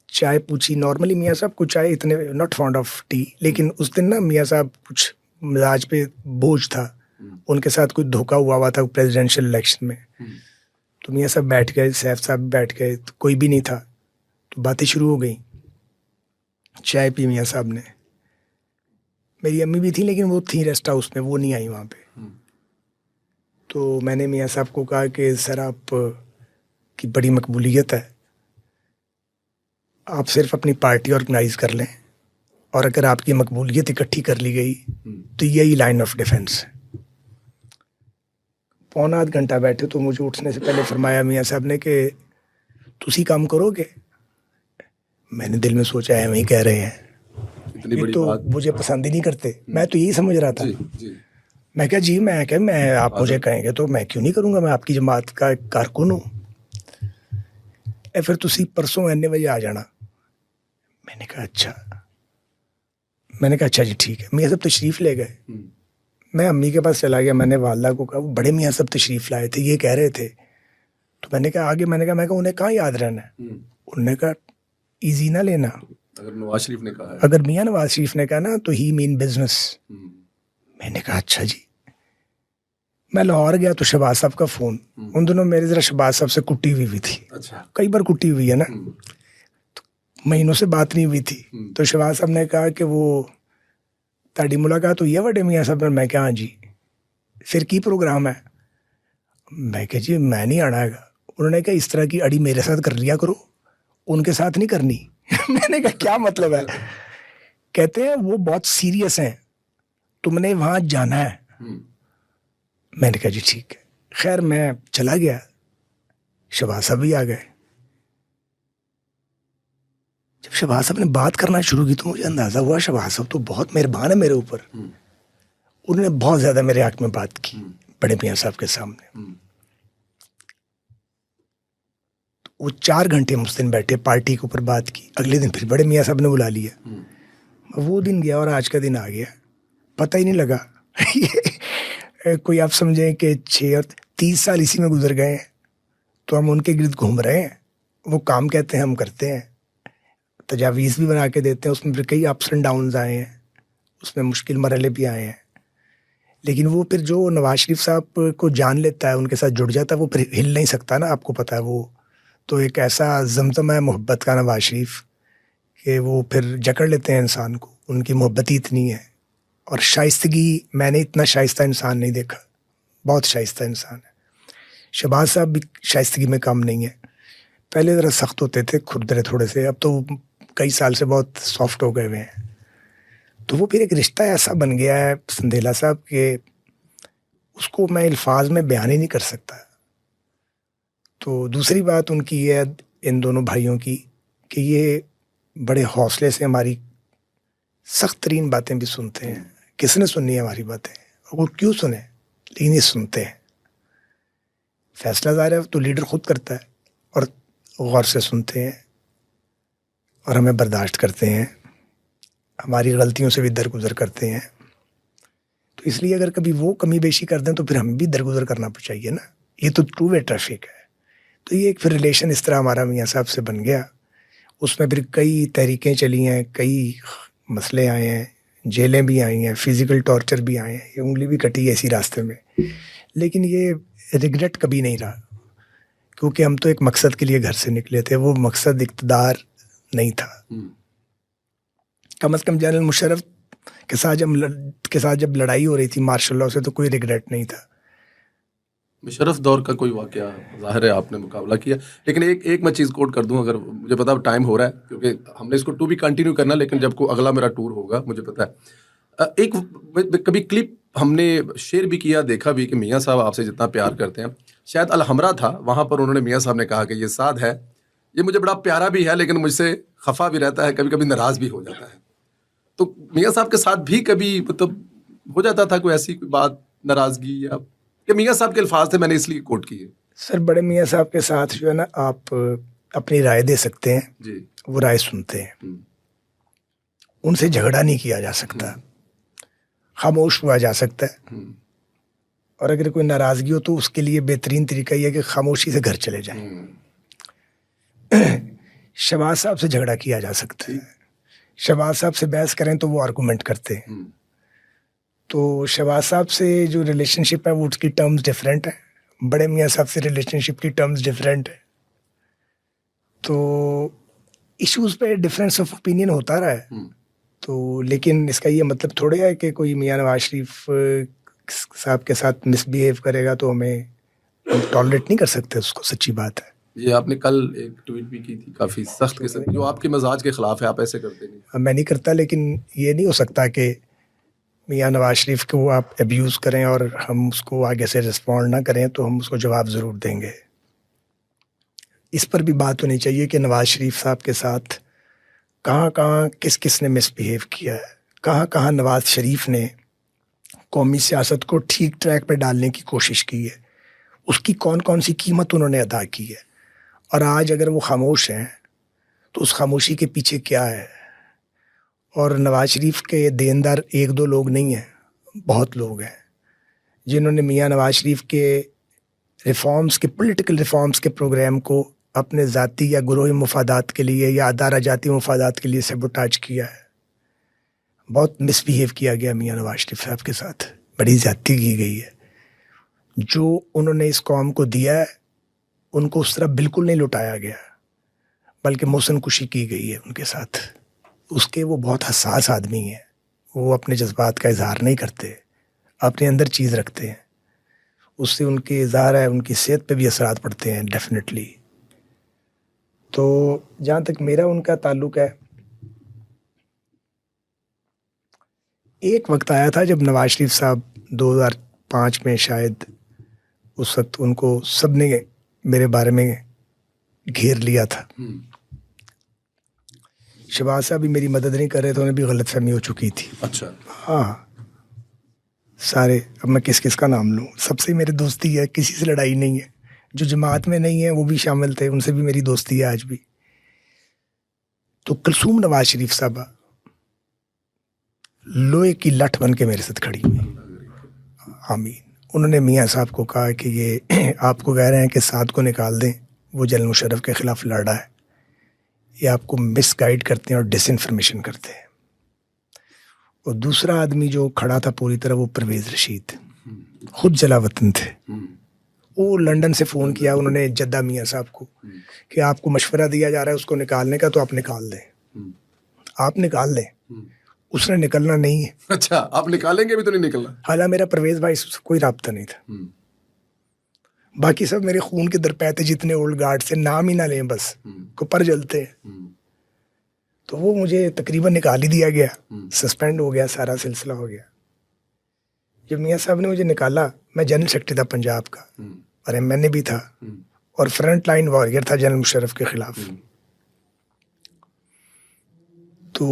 चाय पूछी। नॉर्मली मियाँ साहब को चाय इतने नॉट फॉन्ड ऑफ टी, लेकिन उस दिन ना मियाँ साहब कुछ मिजाज पे बोझ था। उनके साथ कुछ धोखा हुआ था प्रेसिडेंशियल इलेक्शन में। तो मियाँ साहब बैठ गए, सैफ साहब बैठ गए, तो कोई भी नहीं था। तो बातें शुरू हो गई। चाय पी मियाँ साहब ने। मेरी अम्मी भी थी लेकिन वो थी रेस्ट हाउस में, वो नहीं आई वहाँ पे। तो मैंने मियाँ साहब को कहा कि सर आप की बड़ी मकबूलियत है, आप सिर्फ अपनी पार्टी ऑर्गेनाइज कर लें और अगर आपकी मकबूलियत इकट्ठी कर ली गई तो यही लाइन ऑफ डिफेंस है। पौना आध घंटा बैठे तो मुझे उठने से पहले फरमाया मियाँ साहब ने कि तुसी काम करोगे। मैंने दिल में सोचा है वही कह रहे हैं। इतनी ये बड़ी तो बात। मुझे पसंद ही नहीं करते। मैं तो यही समझ रहा था। जी जी। मैं क्या जी, मैं आप मुझे कहेंगे तो मैं क्यों नहीं करूँगा, मैं आपकी जमात का एक कारकुन हूँ। फिर तुसी परसों इन्ने बजे आ जाना। मैंने कहा अच्छा जी ठीक है। मियाँ सब तशरीफ़ ले गए। मैं अम्मी के पास चला गया। मैंने वालदा को कहा, वो बड़े मियाँ सब तशरीफ़ लाए थे, ये कह रहे थे। तो मैंने कहा आगे, मैंने कहा उन्हें कहाँ याद रहना है। उन्होंने कहा ईजी ना लेना, अगर नवाज शरीफ ने कहा है, अगर मियाँ नवाज शरीफ ने कहा ना तो ही मीन बिजनेस। मैंने कहा अच्छा जी। मैं लाहौर गया तो शहबाज साहब का फ़ोन, उन दिनों मेरी ज़रा शहबाज साहब से कुट्टी हुई थी। अच्छा। कई बार कुट्टी हुई है ना, तो महीनों से बात नहीं हुई थी। तो शहबाज साहब ने कहा कि वो ताड़ी मुलाकात हुई है बड़े मियाँ साहब। मैं क्या, हाँ जी। फिर की प्रोग्राम है। मैं क्या जी, मैं नहीं आना है। उन्होंने कहा इस तरह की अड़ी मेरे साथ कर लिया करो, उनके साथ नहीं करनी। मैंने कहा क्या मतलब है। कहते हैं वो बहुत सीरियस हैं, तुमने वहां जाना है। मैंने कहा जी ठीक है। खैर मैं चला गया, शहबाज साहब भी आ गए। जब शहबाज साहब ने बात करना शुरू की तो मुझे अंदाजा हुआ शहबाज साहब तो बहुत मेहरबान है मेरे ऊपर। उन्होंने बहुत ज्यादा मेरे हक में बात की बड़े मियाँ साहब के सामने। वो 4 घंटे हम उस दिन बैठे, पार्टी के ऊपर बात की। अगले दिन फिर बड़े मियाँ साहब ने बुला लिया। वो दिन गया और आज का दिन आ गया, पता ही नहीं लगा। कोई आप समझें कि 6 और 30 साल इसी में गुजर गए हैं, तो हम उनके गिर्द घूम रहे हैं। वो काम कहते हैं हम करते हैं, तजावीज़ भी बना के देते हैं। उसमें फिर कई अप्स एंड डाउन्स आए हैं, उसमें मुश्किल मरहले भी आए हैं। लेकिन वो फिर जो नवाज शरीफ साहब को जान लेता है, उनके साथ जुड़ जाता है, वो फिर हिल नहीं सकता ना, आपको पता है। वो तो एक ऐसा जमजमा है मोहब्बत का नवाज शरीफ, कि वो फिर जकड़ लेते हैं इंसान को। उनकी मोहब्बत ही इतनी है। और शाइस्तगी, मैंने इतना शाइस्ता इंसान नहीं देखा, बहुत शाइस्ता इंसान है। शहबाज साहब भी शाइस्तगी में कम नहीं है। पहले ज़रा सख्त होते थे, खुरदरे थोड़े से, अब तो कई साल से बहुत सॉफ्ट हो गए हुए हैं। तो वो फिर एक रिश्ता ऐसा बन गया है संधेला साहब के, उसको मैं अल्फाज में बयान ही नहीं कर सकता। तो दूसरी बात उनकी है, इन दोनों भाइयों की, कि ये बड़े हौसले से हमारी सख्त तरीन बातें भी सुनते हैं। किसने सुननी है हमारी बातें, और वो क्यों सुने, लेकिन ये सुनते हैं। फैसला ज़ाहिर है तो लीडर खुद करता है, और गौर से सुनते हैं और हमें बर्दाश्त करते हैं, हमारी गलतियों से भी दरगुजर करते हैं। तो इसलिए अगर कभी वो कमी बेशी कर दें तो फिर हमें भी दरगुजर करना चाहिए ना। ये तो टू वे ट्रैफिक है। तो ये एक फिर रिलेशन इस तरह हमारा मियाँ साहब से बन गया। उसमें फिर कई तहरीकें चली हैं, कई मसले आए हैं, जेलें भी आई हैं, फिजिकल टॉर्चर भी आए हैं, ये उंगली भी कटी है इसी रास्ते में। लेकिन ये रिग्रेट कभी नहीं रहा, क्योंकि हम तो एक मकसद के लिए घर से निकले थे। वो मकसद इक़्तिदार नहीं था। कम अज़ कम जनरल मुशर्रफ के साथ जब लड़ाई हो रही थी मार्शल लॉ से, तो कोई रिग्रेट नहीं था। मुशर्रफ दौर का कोई वाक़या ज़ाहिर है आपने मुकाबला किया, लेकिन एक मैं चीज़ कोट कर दूं, अगर मुझे पता है टाइम हो रहा है, क्योंकि हमने इसको टू भी कंटिन्यू करना, लेकिन जब को अगला मेरा टूर होगा मुझे पता है। एक कभी क्लिप हमने शेयर भी किया, देखा भी कि मियाँ साहब आपसे जितना प्यार करते हैं, शायद अलहमरा था, वहाँ पर उन्होंने मियाँ साहब ने कहा कि ये साद है, ये मुझे बड़ा प्यारा भी है, लेकिन मुझसे खफा भी रहता है, कभी कभी नाराज़ भी हो जाता है। तो मियाँ साहब के साथ भी कभी मतलब हो जाता था कोई ऐसी कोई बात, नाराज़गी, या कि मियाँ साहब के अल्फाज थे, मैंने इसलिए कोट किए। सर बड़े मियाँ साहब के साथ जो है ना, आप अपनी राय दे सकते हैं जी। वो राय सुनते हैं, उनसे झगड़ा नहीं किया जा सकता, खामोश हुआ जा सकता है। और अगर कोई नाराज़गी हो तो उसके लिए बेहतरीन तरीका ये है कि खामोशी से घर चले जाएं। शहबाज साहब से झगड़ा किया जा सकता है, शहबाज साहब से बहस करें तो वो आर्गूमेंट करते हैं। तो शहबाज साहब से जो रिलेशनशिप है वो उसकी टर्म्स डिफरेंट है, बड़े मियाँ साहब से रिलेशनशिप की टर्म्स डिफरेंट है। तो इश्यूज पे डिफरेंस ऑफ ओपिनियन होता रहा है। तो लेकिन इसका ये मतलब थोड़े है कि कोई मियाँ नवाज शरीफ साहब के साथ मिसबिहेव करेगा तो हम टॉलरेट नहीं कर सकते उसको। सच्ची बात है। ये आपने कल एक ट्वीट भी की थी काफ़ी सख्त किस्म, जो आपके मजाज के खिलाफ है, आप ऐसे करते नहीं। मैं नहीं करता, लेकिन ये नहीं हो सकता कि मियाँ नवाज शरीफ को आप अब्यूज़ करें और हम उसको आगे से रिस्पॉन्ड ना करें, तो हम उसको जवाब ज़रूर देंगे। इस पर भी बात होनी चाहिए कि नवाज शरीफ साहब के साथ कहाँ कहाँ किस किस ने मिसबिहेव किया है, कहाँ कहाँ नवाज शरीफ ने कौमी सियासत को ठीक ट्रैक पे डालने की कोशिश की है, उसकी कौन कौन सी कीमत उन्होंने अदा की है, और आज अगर वो खामोश हैं तो उस खामोशी के पीछे क्या है। और नवाज शरीफ के देनदार एक दो लोग नहीं हैं, बहुत लोग हैं जिन्होंने मियाँ नवाज शरीफ के रिफॉर्म्स के, पॉलिटिकल रिफॉर्म्स के प्रोग्राम को अपने ज़ाती या गुरोही मुफादात के लिए या अदारा जाती मुफादात के लिए सबोटाज किया है। बहुत मिसबिहेव किया गया मियाँ नवाज शरीफ साहब के साथ, बड़ी ज़्यादती की गई है। जो उन्होंने इस कौम को दिया है उनको उस तरह बिल्कुल नहीं लुटाया गया, बल्कि मोहसन कुशी की गई है उनके साथ। उसके वो बहुत हसास आदमी हैं, वो अपने जज्बात का इजहार नहीं करते, अपने अंदर चीज़ रखते हैं, उससे उनके इजहार है उनकी सेहत पे भी असरात पड़ते हैं डेफिनेटली। तो जहाँ तक मेरा उनका ताल्लुक़ है, एक वक्त आया था जब नवाज शरीफ साहब 2005 में शायद, उस वक्त उनको सब ने मेरे बारे में घेर लिया था। शहबाज साहब भी मेरी मदद नहीं कर रहे थे, उन्हें भी गलतफहमी हो चुकी थी। अच्छा। हाँ, सारे, अब मैं किस किस का नाम लूँ, सबसे मेरी दोस्ती है, किसी से लड़ाई नहीं है। जो जमात में नहीं है वो भी शामिल थे, उनसे भी मेरी दोस्ती है आज भी। तो कुलसूम नवाज शरीफ साहबा लोहे की लठ बन के मेरे साथ खड़ी हुई। आमीन। उन्होंने मियाँ साहब को कहा कि ये आपको कह रहे हैं कि साद को निकाल दें, वो जनरल मुशर्रफ के ख़िलाफ़ लड़ रहा है, ये आपको मिसगाइड करते हैं और डिसइंफॉर्मेशन करते हैं। और दूसरा आदमी जो खड़ा था पूरी तरह, वो परवेज़ रशीद, खुद जला वतन थे। वो लंदन से फ़ोन किया उन्होंने जद्दा मियाँ साहब को कि आपको मशवरा दिया जा रहा है उसको निकालने का, तो आप निकाल दें, आप निकाल दें। उसने निकलना नहीं है। अच्छा, आप निकालेंगे भी तो नहीं निकलना। हालांकि मेरा परवेज़ भाई से कोई राब्ता नहीं था, बाकी सब मेरे खून के दरपैते जितने ओल्ड गार्ड से, नाम ही ना लें बस, को पर जलते हैं। तो वो मुझे तकरीबन निकाल ही दिया गया, सस्पेंड हो गया, सारा सिलसिला हो गया। जब मियाँ साहब ने मुझे निकाला, मैं जनरल सेक्रेटरी था पंजाब का, और एमएनए भी था, और फ्रंट लाइन वॉरियर था जनरल मुशर्रफ के खिलाफ। तो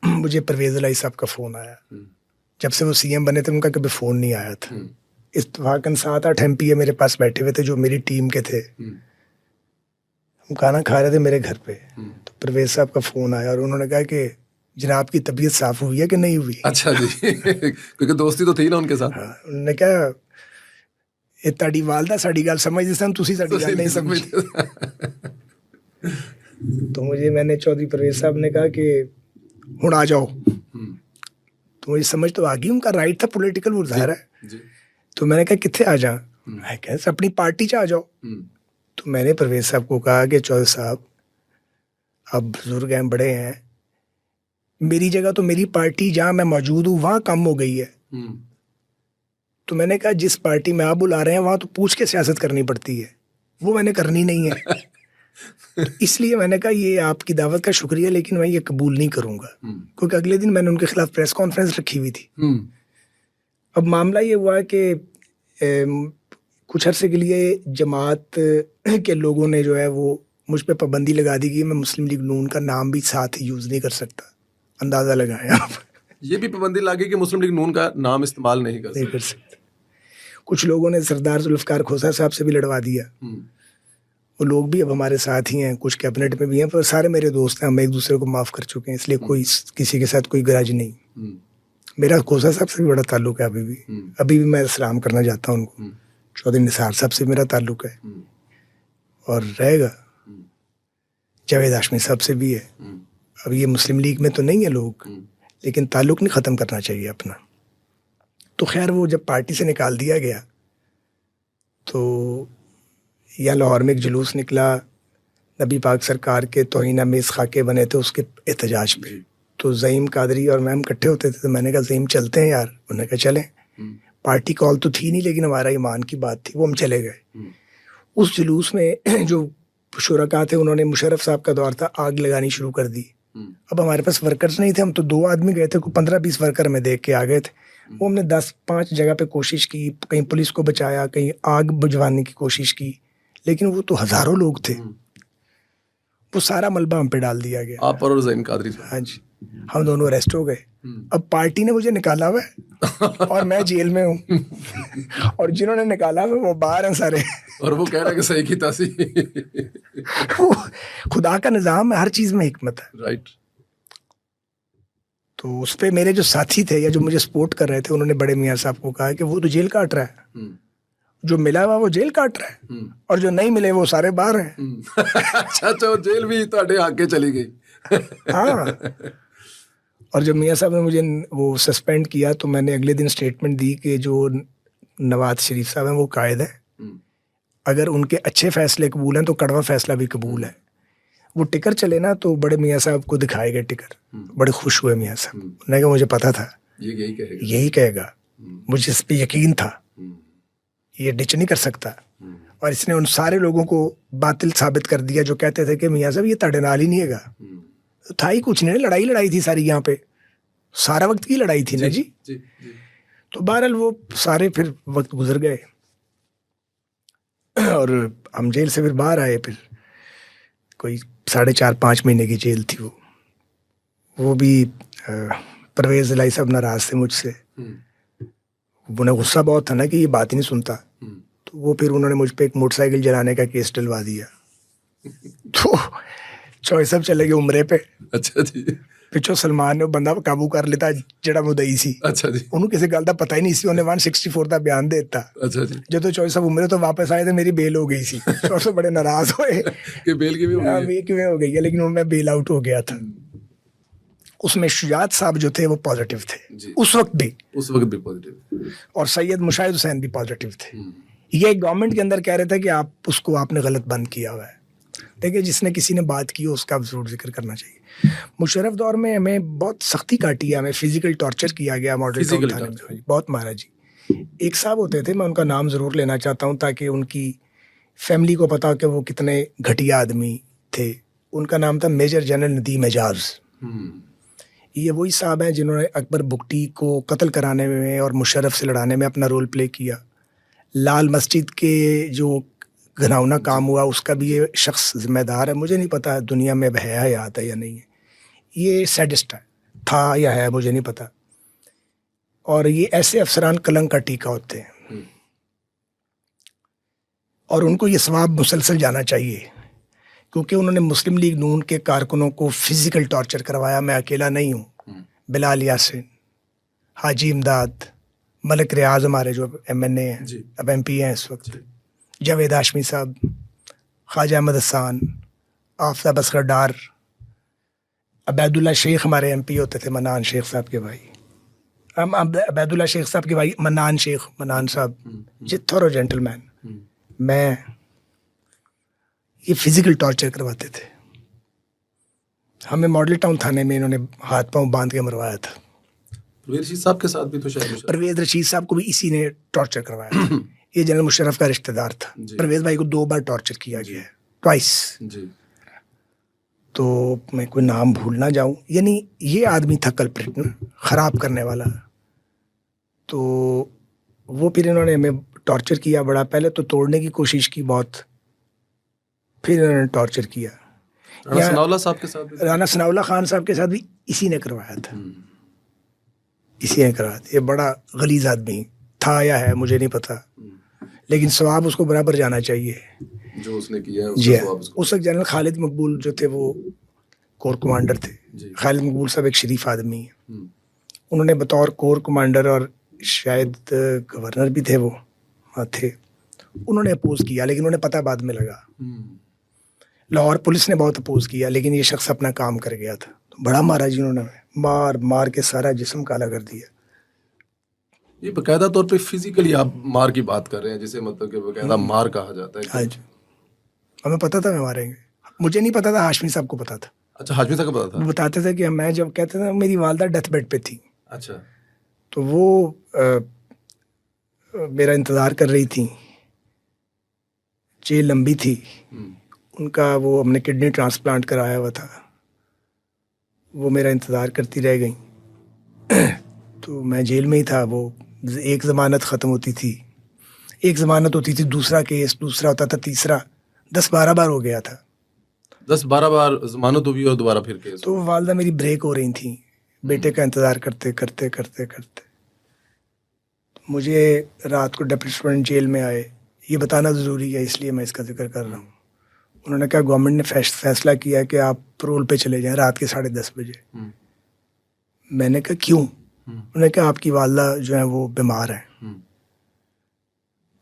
मुझे परवेज़ इलाही साहब का फ़ोन आया, जब से वो सीएम बने थे उनका कभी फ़ोन नहीं आया था। इत्तफाकन 7-8 एमपीए मेरे पास बैठे हुए थे जो मेरी टीम के थे, हम खाना खा रहे थे मेरे घर पे। तो परवेज़ साहब का फ़ोन आया और उन्होंने कहा कि जनाब की तबीयत साफ़ हुई है कि नहीं हुई। अच्छा जी क्योंकि दोस्ती तो थी ना उनके साथ। हाँ, उन्होंने कहा ये ताड़ी वालदा साड़ी गल समझ सन, तुसी साड़ी गल नहीं समझी। तो मुझे, मैंने चौधरी परवेज़ साहब ने कहा कि हुण आ जाओ, तो मुझे समझ तो आ गई, उनका राइट था पॉलिटिकल, वो ज़ाहिर है। तो मैंने कहा कित्थे आ जा, मैं कहा अपनी पार्टी च आ जाओ। तो मैंने परवेज़ साहब को कहा कि चौधरी साहब अब बुजुर्ग हैं, बड़े हैं, मेरी जगह तो मेरी पार्टी जहाँ मैं मौजूद हूँ वहाँ कम हो गई है। तो मैंने कहा जिस पार्टी में आप बुला रहे हैं वहाँ तो पूछ के सियासत करनी पड़ती है, वो मैंने करनी नहीं है। तो इसलिए मैंने कहा ये आपकी दावत का शुक्रिया, लेकिन मैं ये कबूल नहीं करूँगा, क्योंकि अगले दिन मैंने उनके खिलाफ प्रेस कॉन्फ्रेंस रखी हुई थी। अब मामला ये हुआ कि कुछ अरसे के लिए जमात के लोगों ने जो है वो मुझ पर पाबंदी लगा दी कि मैं मुस्लिम लीग नून का नाम भी साथ यूज़ नहीं कर सकता। अंदाज़ा लगाएं आप। ये भी पाबंदी लगी कि मुस्लिम लीग नून का नाम इस्तेमाल नहीं कर सकते। कुछ लोगों ने सरदार जुल्फ़िकार खोसा साहब से भी लड़वा दिया। वो लोग भी अब हमारे साथ ही हैं, कुछ कैबिनेट में भी हैं, पर सारे मेरे दोस्त हैं, हम एक दूसरे को माफ़ कर चुके हैं, इसलिए कोई किसी के साथ कोई गरज नहीं। मेरा खोसा साहब से भी बड़ा ताल्लुक़ है, अभी भी मैं सलाम करना चाहता हूँ उनको। चौधरी निसार साहब से मेरा ताल्लुक़ है और रहेगा, जावेद हाशमी साहब से भी है। अब ये मुस्लिम लीग में तो नहीं है लोग, लेकिन ताल्लुक़ नहीं ख़त्म करना चाहिए अपना। तो खैर वो जब पार्टी से निकाल दिया गया तो यहाँ लाहौर में एक जुलूस निकला, नबी पाक सरकार के तौहीन आमेज़ खाके बने थे उसके एहतजाज पे। तो ज़ईम कादरी और मैम इकट्ठे होते थे, तो मैंने कहा ज़ईम चलते हैं यार, उन्होंने कहा चलें। पार्टी कॉल तो थी नहीं, लेकिन हमारा ईमान की बात थी, वो हम चले गए। उस जुलूस में जो शुरका थे उन्होंने, मुशर्रफ साहब का दौर था, आग लगानी शुरू कर दी। अब हमारे पास वर्कर्स नहीं थे, हम तो 2 आदमी गए थे, 15-20 वर्कर में देख के आ गए थे। वो हमने 10-5 जगह पे कोशिश की, कहीं पुलिस को बचाया, कहीं आग बुझवाने की कोशिश की, लेकिन वो तो हज़ारों लोग थे, वो सारा मलबा हम पे डाल दिया गया। आप और ज़ैन कादरी साहब। हाँ जी, हम दोनों अरेस्ट हो गए। अब पार्टी ने मुझे निकाला हुआ है और मैं जेल में हूँ और जिन्होंने निकाला हुआ वो बाहर हैं सारे। और वो कह रहे हैं कि सही की तासी। खुदा का निज़ाम है, हर चीज़ में हिकमत है। राइट। तो उस पे मेरे जो साथी थे या जो मुझे सपोर्ट कर रहे थे, उन्होंने बड़े मियाँ साहब को कहा कि वो तो जेल काट रहा है, जो मिला हुआ वो जेल काट रहा है, और जो नहीं मिले वो सारे बाहर हैं। अच्छा, तो जेल भी तो आगे चली गई। हाँ, और जब मियाँ साहब ने मुझे वो सस्पेंड किया तो मैंने अगले दिन स्टेटमेंट दी कि जो नवाज शरीफ साहब हैं वो कायद है, अगर उनके अच्छे फैसले कबूल हैं तो कड़वा फैसला भी कबूल है। वो टिकर चले ना तो बड़े मियाँ साहब को दिखाए गए टिकर, बड़े खुश हुए मियाँ साहब। उन्होंने कहा मुझे पता था यही कहेगा, मुझे इस पे यकीन था, ये डिच नहीं कर सकता। और इसने उन सारे लोगों को बातिल साबित कर दिया जो कहते थे कि मियाँ साहब ये तड़े नाल ही नहीं हैगा। तो था ही कुछ नहीं, लड़ाई थी सारी, यहाँ पे सारा वक्त की लड़ाई थी ना जी। तो बहरहाल वो सारे फिर वक्त गुजर गए और हम जेल से फिर बाहर आए। फिर कोई 4.5-5 महीने की जेल थी वो भी परवेज इलाही साहब नाराज थे मुझसे। उन्हें गुस्सा बहुत था ना कि ये बात ही नहीं सुनता, तो वो फिर उन्होंने मुझ पे एक मोटरसाइकिल जलाने का केस डलवा दिया। तो चौधरी साहब चले गए उम्रे पे। अच्छा जी। पिछो सलमान ने बंदा काबू कर लेता जड़ा मुदई सी। अच्छा जी। उन्होंने किसी गल का पता ही नहीं सी, उन्हें 164 का बयान देता। अच्छा जी। जो तो चौधरी साहब उम्रे तो वापस आए थे, मेरी बेल हो गई सी। और तो बड़े नाराज हुए कि बेल की भी हो गई है, लेकिन मैं बेल आउट हो गया था। उसमें शुजात साहब जो थे वो पॉजिटिव थे उस वक्त भी पॉजिटिव, और सैयद मुशाहिद हुसैन भी पॉजिटिव थे। ये गवर्नमेंट के अंदर कह रहे थे कि आपने गलत बंद किया हुआ है। देखिए, जिसने किसी ने बात की हो उसका जरूर जिक्र करना चाहिए। मुशर्रफ दौर में हमें बहुत सख्ती काटी है, हमें फिजिकल टॉर्चर किया गया मॉडल टाउन थाने में, बहुत मारा जी। एक साहब होते थे, मैं उनका नाम ज़रूर लेना चाहता हूँ ताकि उनकी फैमिली को पता हो कि वो कितने घटिया आदमी थे। उनका नाम था मेजर जनरल नदीम एजाज। ये वही साहब हैं जिन्होंने अकबर बुगटी को कत्ल कराने में और मुशर्रफ से लड़ाने में अपना रोल प्ले किया। लाल मस्जिद के जो घिनौना काम हुआ उसका भी ये शख्स जिम्मेदार है। मुझे नहीं पता दुनिया में अब है या आता या नहीं है, ये सैडिस्ट है, था या है मुझे नहीं पता। और ये ऐसे अफसरान कलंक का टीका होते हैं और उनको ये सवाब मुसलसल जाना चाहिए, क्योंकि उन्होंने मुस्लिम लीग नून के कारकुनों को फिजिकल टॉर्चर करवाया। मैं अकेला नहीं हूँ, बिलाल यासिन, हाजी इमदाद, मलिक रियाज हमारे जो MNA हैं, अब MP हैं इस वक्त, जावेद हाशमी साहब, ख्वाजा अहमद हसान, आफ्ताब असगर डार, अबैदुल्ला शेख हमारे MP होते थे, मनान शेख साहब के भाई, अबैदुल्ला शेख साहब के भाई मनान साहब, थोरो जेंटलमैन। मैं ये फिजिकल टॉर्चर करवाते थे। हमें मॉडल टाउन थाने में इन्होंने हाथ पांव बांध के मरवाया था। परवेज रशीद साहब के साथ भी तो शायद परवेज रशीद साहब को भी इसी ने टॉर्चर करवाया था। ये जनरल मुशर्रफ का रिश्तेदार था। परवेज भाई को 2 बार टॉर्चर किया गया है, ट्वाइस। तो मैं कोई नाम भूल ना जाऊं, यानी ये आदमी था कल्प्रिट ना, खराब करने वाला। तो वो फिर इन्होंने हमें टॉर्चर किया बड़ा, पहले तो तोड़ने की कोशिश की बहुत, फिर इन्होंने टॉर्चर किया। राना सनाउल्लाह साहब के साथ भी, राना सनाउल्लाह खान साहब के साथ भी इसी ने करवाया था, इसी ने करवाया था। ये बड़ा गलीज आदमी था या है मुझे नहीं पता, लेकिन सवाब उसको बराबर जाना चाहिए जो उसने किया है। जी उस वक्त जनरल खालिद मकबूल जो थे वो कोर कमांडर थे। खालिद मकबूल साहब एक शरीफ आदमी है। उन्होंने बतौर कोर कमांडर और शायद गवर्नर भी थे, वो थे, उन्होंने अपोज किया, लेकिन उन्हें पता बाद में लगा। लाहौर पुलिस ने बहुत अपोज किया, लेकिन ये शख्स अपना काम कर गया था। तो बड़ा मारा जी उन्होंने, मार के सारा जिस्म काला कर दिया। ये बाकायदा तौर पे फिजिकली आप मार की बात कर रहे हैं, जिसे मतलब कि बाकायदा मार कहा जाता है। हाँ जी, हमें पता था मारेंगे, मुझे नहीं पता था, हाशमी साहब को पता था। अच्छा, हाशमी साहब को पता था। वो बताते थे कि मैं जब कहते थे मेरी वालदा डेथ बेड पे थी। अच्छा। तो वो मेरा इंतज़ार कर रही थी, जेल लंबी थी उनका, वो हमने किडनी ट्रांसप्लांट कराया हुआ था, वो मेरा इंतज़ार करती रह गई। तो मैं जेल में ही था। वो एक ज़मानत ख़त्म होती थी, एक ज़मानत होती थी, दूसरा केस, दूसरा होता था, तीसरा, 10-12 बार हो गया था। 10-12 बार जमानत हुई और दोबारा फिर केस? तो वालदा मेरी ब्रेक हो रही थी बेटे का इंतज़ार करते करते करते करते। मुझे रात को डिप्टी सुपरिटेंडेंट जेल में आए, ये बताना ज़रूरी है इसलिए मैं इसका जिक्र कर रहा हूँ। उन्होंने कहा गवर्नमेंट ने फैसला किया है कि आप पैरोल पे चले जाएं रात के 10:30 बजे। मैंने कहा क्यों? उन्होंने कहा आपकी वालदा जो है वो बीमार है।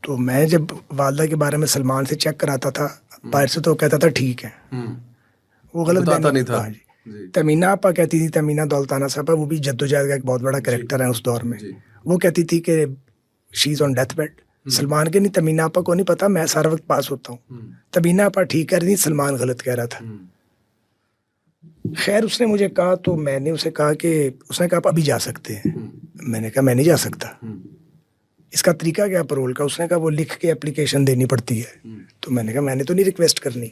तो मैं जब वालदा के बारे में सलमान से चेक कराता था बाहर से तो कहता था ठीक है, वो गलत बताता नहीं था। हाँ जी। तमीना आपा कहती थी, तमीना दौलताना साहबा, वो भी जद्दोजहद का एक बहुत बड़ा कैरेक्टर है उस दौर में। वो कहती थी कि she is on death bed. Salman के नहीं, तमीना आपा को नहीं पता, मैं सारा वक्त पास होता हूँ। तमीना आपा ठीक कह रही थी, सलमान गलत कह रहा था। खैर उसने मुझे कहा तो मैंने उसे कहा कि उसने कहा आप अभी जा सकते हैं। मैंने कहा मैं नहीं जा सकता। इसका तरीका क्या पैरोल का? उसने कहा वो लिख के एप्लीकेशन देनी पड़ती है। तो मैंने कहा मैंने तो नहीं रिक्वेस्ट करनी।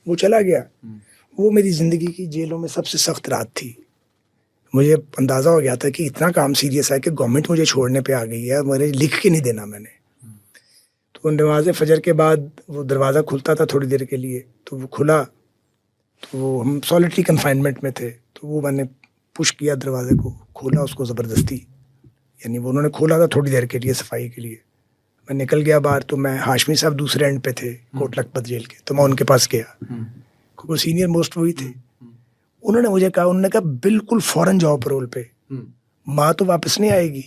वो चला गया। वो मेरी ज़िंदगी की जेलों में सबसे सख्त रात थी। मुझे अंदाज़ा हो गया था कि इतना काम सीरियस है कि गवर्नमेंट मुझे छोड़ने पे आ गई है, मुझे लिख के नहीं देना मैंने। तो नमाज फजर के बाद वो दरवाज़ा खुलता था थोड़ी देर के लिए, तो वो खुला, तो वो हम सॉलिटरी कन्फाइनमेंट में थे, तो वो मैंने पुश किया दरवाजे को, खोला उसको ज़बरदस्ती, यानी वो उन्होंने खोला था थोड़ी देर के लिए सफाई के लिए। मैं निकल गया बाहर, तो मैं हाशमी साहब दूसरे एंड पे थे कोट लखपत जेल के, तो मैं उनके पास गया क्योंकि सीनियर मोस्ट वही थे। उन्होंने मुझे कहा, उन्होंने कहा बिल्कुल फौरन जाओ पैरोल पे, माँ तो वापस नहीं आएगी।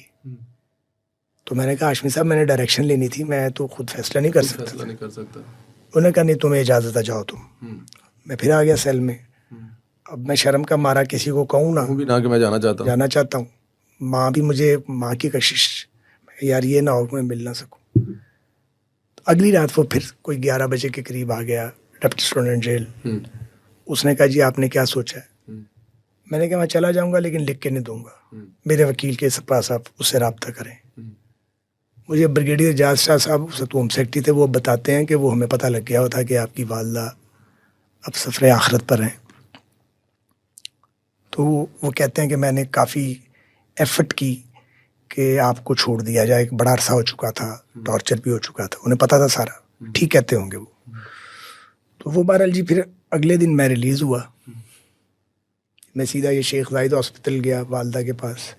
तो मैंने कहा हाशमी साहब मैंने डायरेक्शन लेनी थी, मैं तो खुद फैसला नहीं कर सकता। उन्होंने कहा नहीं तुम्हें इजाज़त है जाओ तुम। मैं फिर आ गया सेल में। अब मैं शर्म का मारा किसी को कहूँ ना कि मैं जाना चाहता हूँ। माँ भी मुझे, माँ की कशिश, यार ये ना हो कि मैं मिल ना सकूँ। अगली रात वो फिर कोई 11 बजे के करीब आ गया डिप्टी सुपरिटेंडेंट जेल। उसने कहा जी आपने क्या सोचा है? मैंने कहा मैं चला जाऊंगा लेकिन लिख के नहीं दूंगा, मेरे वकील के पास आप उससे रब्ता करें। मुझे ब्रिगेडियर जाज शाह साहब होम सेक्रेटरी थे, वो बताते हैं कि वो हमें पता लग गया था कि आपकी वालदा अब सफ़र आखिरत पर हैं। तो वो कहते हैं कि मैंने काफ़ी एफर्ट की कि आपको छोड़ दिया जाए, एक बड़ा अरसा हो चुका था, टॉर्चर भी हो चुका था, उन्हें पता था सारा, ठीक कहते होंगे वो। तो वो बहरहाल जी फिर अगले दिन मैं रिलीज़ हुआ, मैं सीधा ये शेख जायद हॉस्पिटल गया वालदा के पास,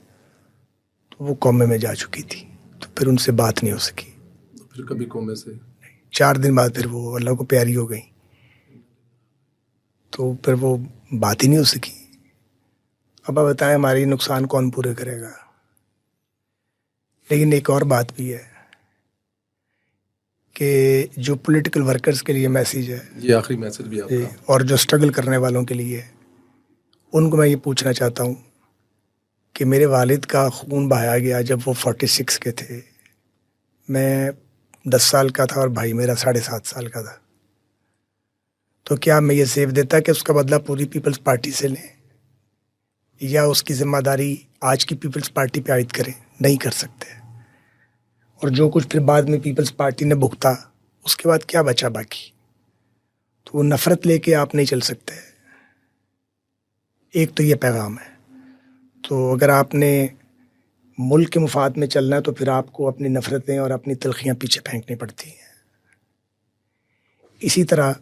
तो वो कोमे में जा चुकी थी, तो फिर उनसे बात नहीं हो सकी। फिर कभी कोमे से 4 दिन बाद फिर वो अल्लाह को प्यारी हो गई, तो फिर वो बात ही नहीं हो सकी। अब आप बताएं हमारी नुकसान कौन पूरे करेगा? लेकिन एक और बात भी है कि जो पॉलिटिकल वर्कर्स के लिए मैसेज है, ये आखिरी मैसेज भी आपका, और जो स्ट्रगल करने वालों के लिए, उनको मैं ये पूछना चाहता हूँ कि मेरे वालिद का खून बहाया गया जब वो 46 के थे, मैं 10 साल का था और भाई मेरा 7.5 साल का था। तो क्या मैं ये सेव देता कि उसका बदला पूरी पीपल्स पार्टी से लें, या उसकी जिम्मेदारी आज की पीपल्स पार्टी पे आयद करें? नहीं कर सकते। और जो कुछ फिर बाद में पीपल्स पार्टी ने भुगता, उसके बाद क्या बचा बाकी? तो वो नफ़रत लेके आप नहीं चल सकते। एक तो ये पैगाम है। तो अगर आपने मुल्क के मुफाद में चलना है तो फिर आपको अपनी नफ़रतें और अपनी तलखियाँ पीछे फेंकनी पड़ती हैं। इसी तरह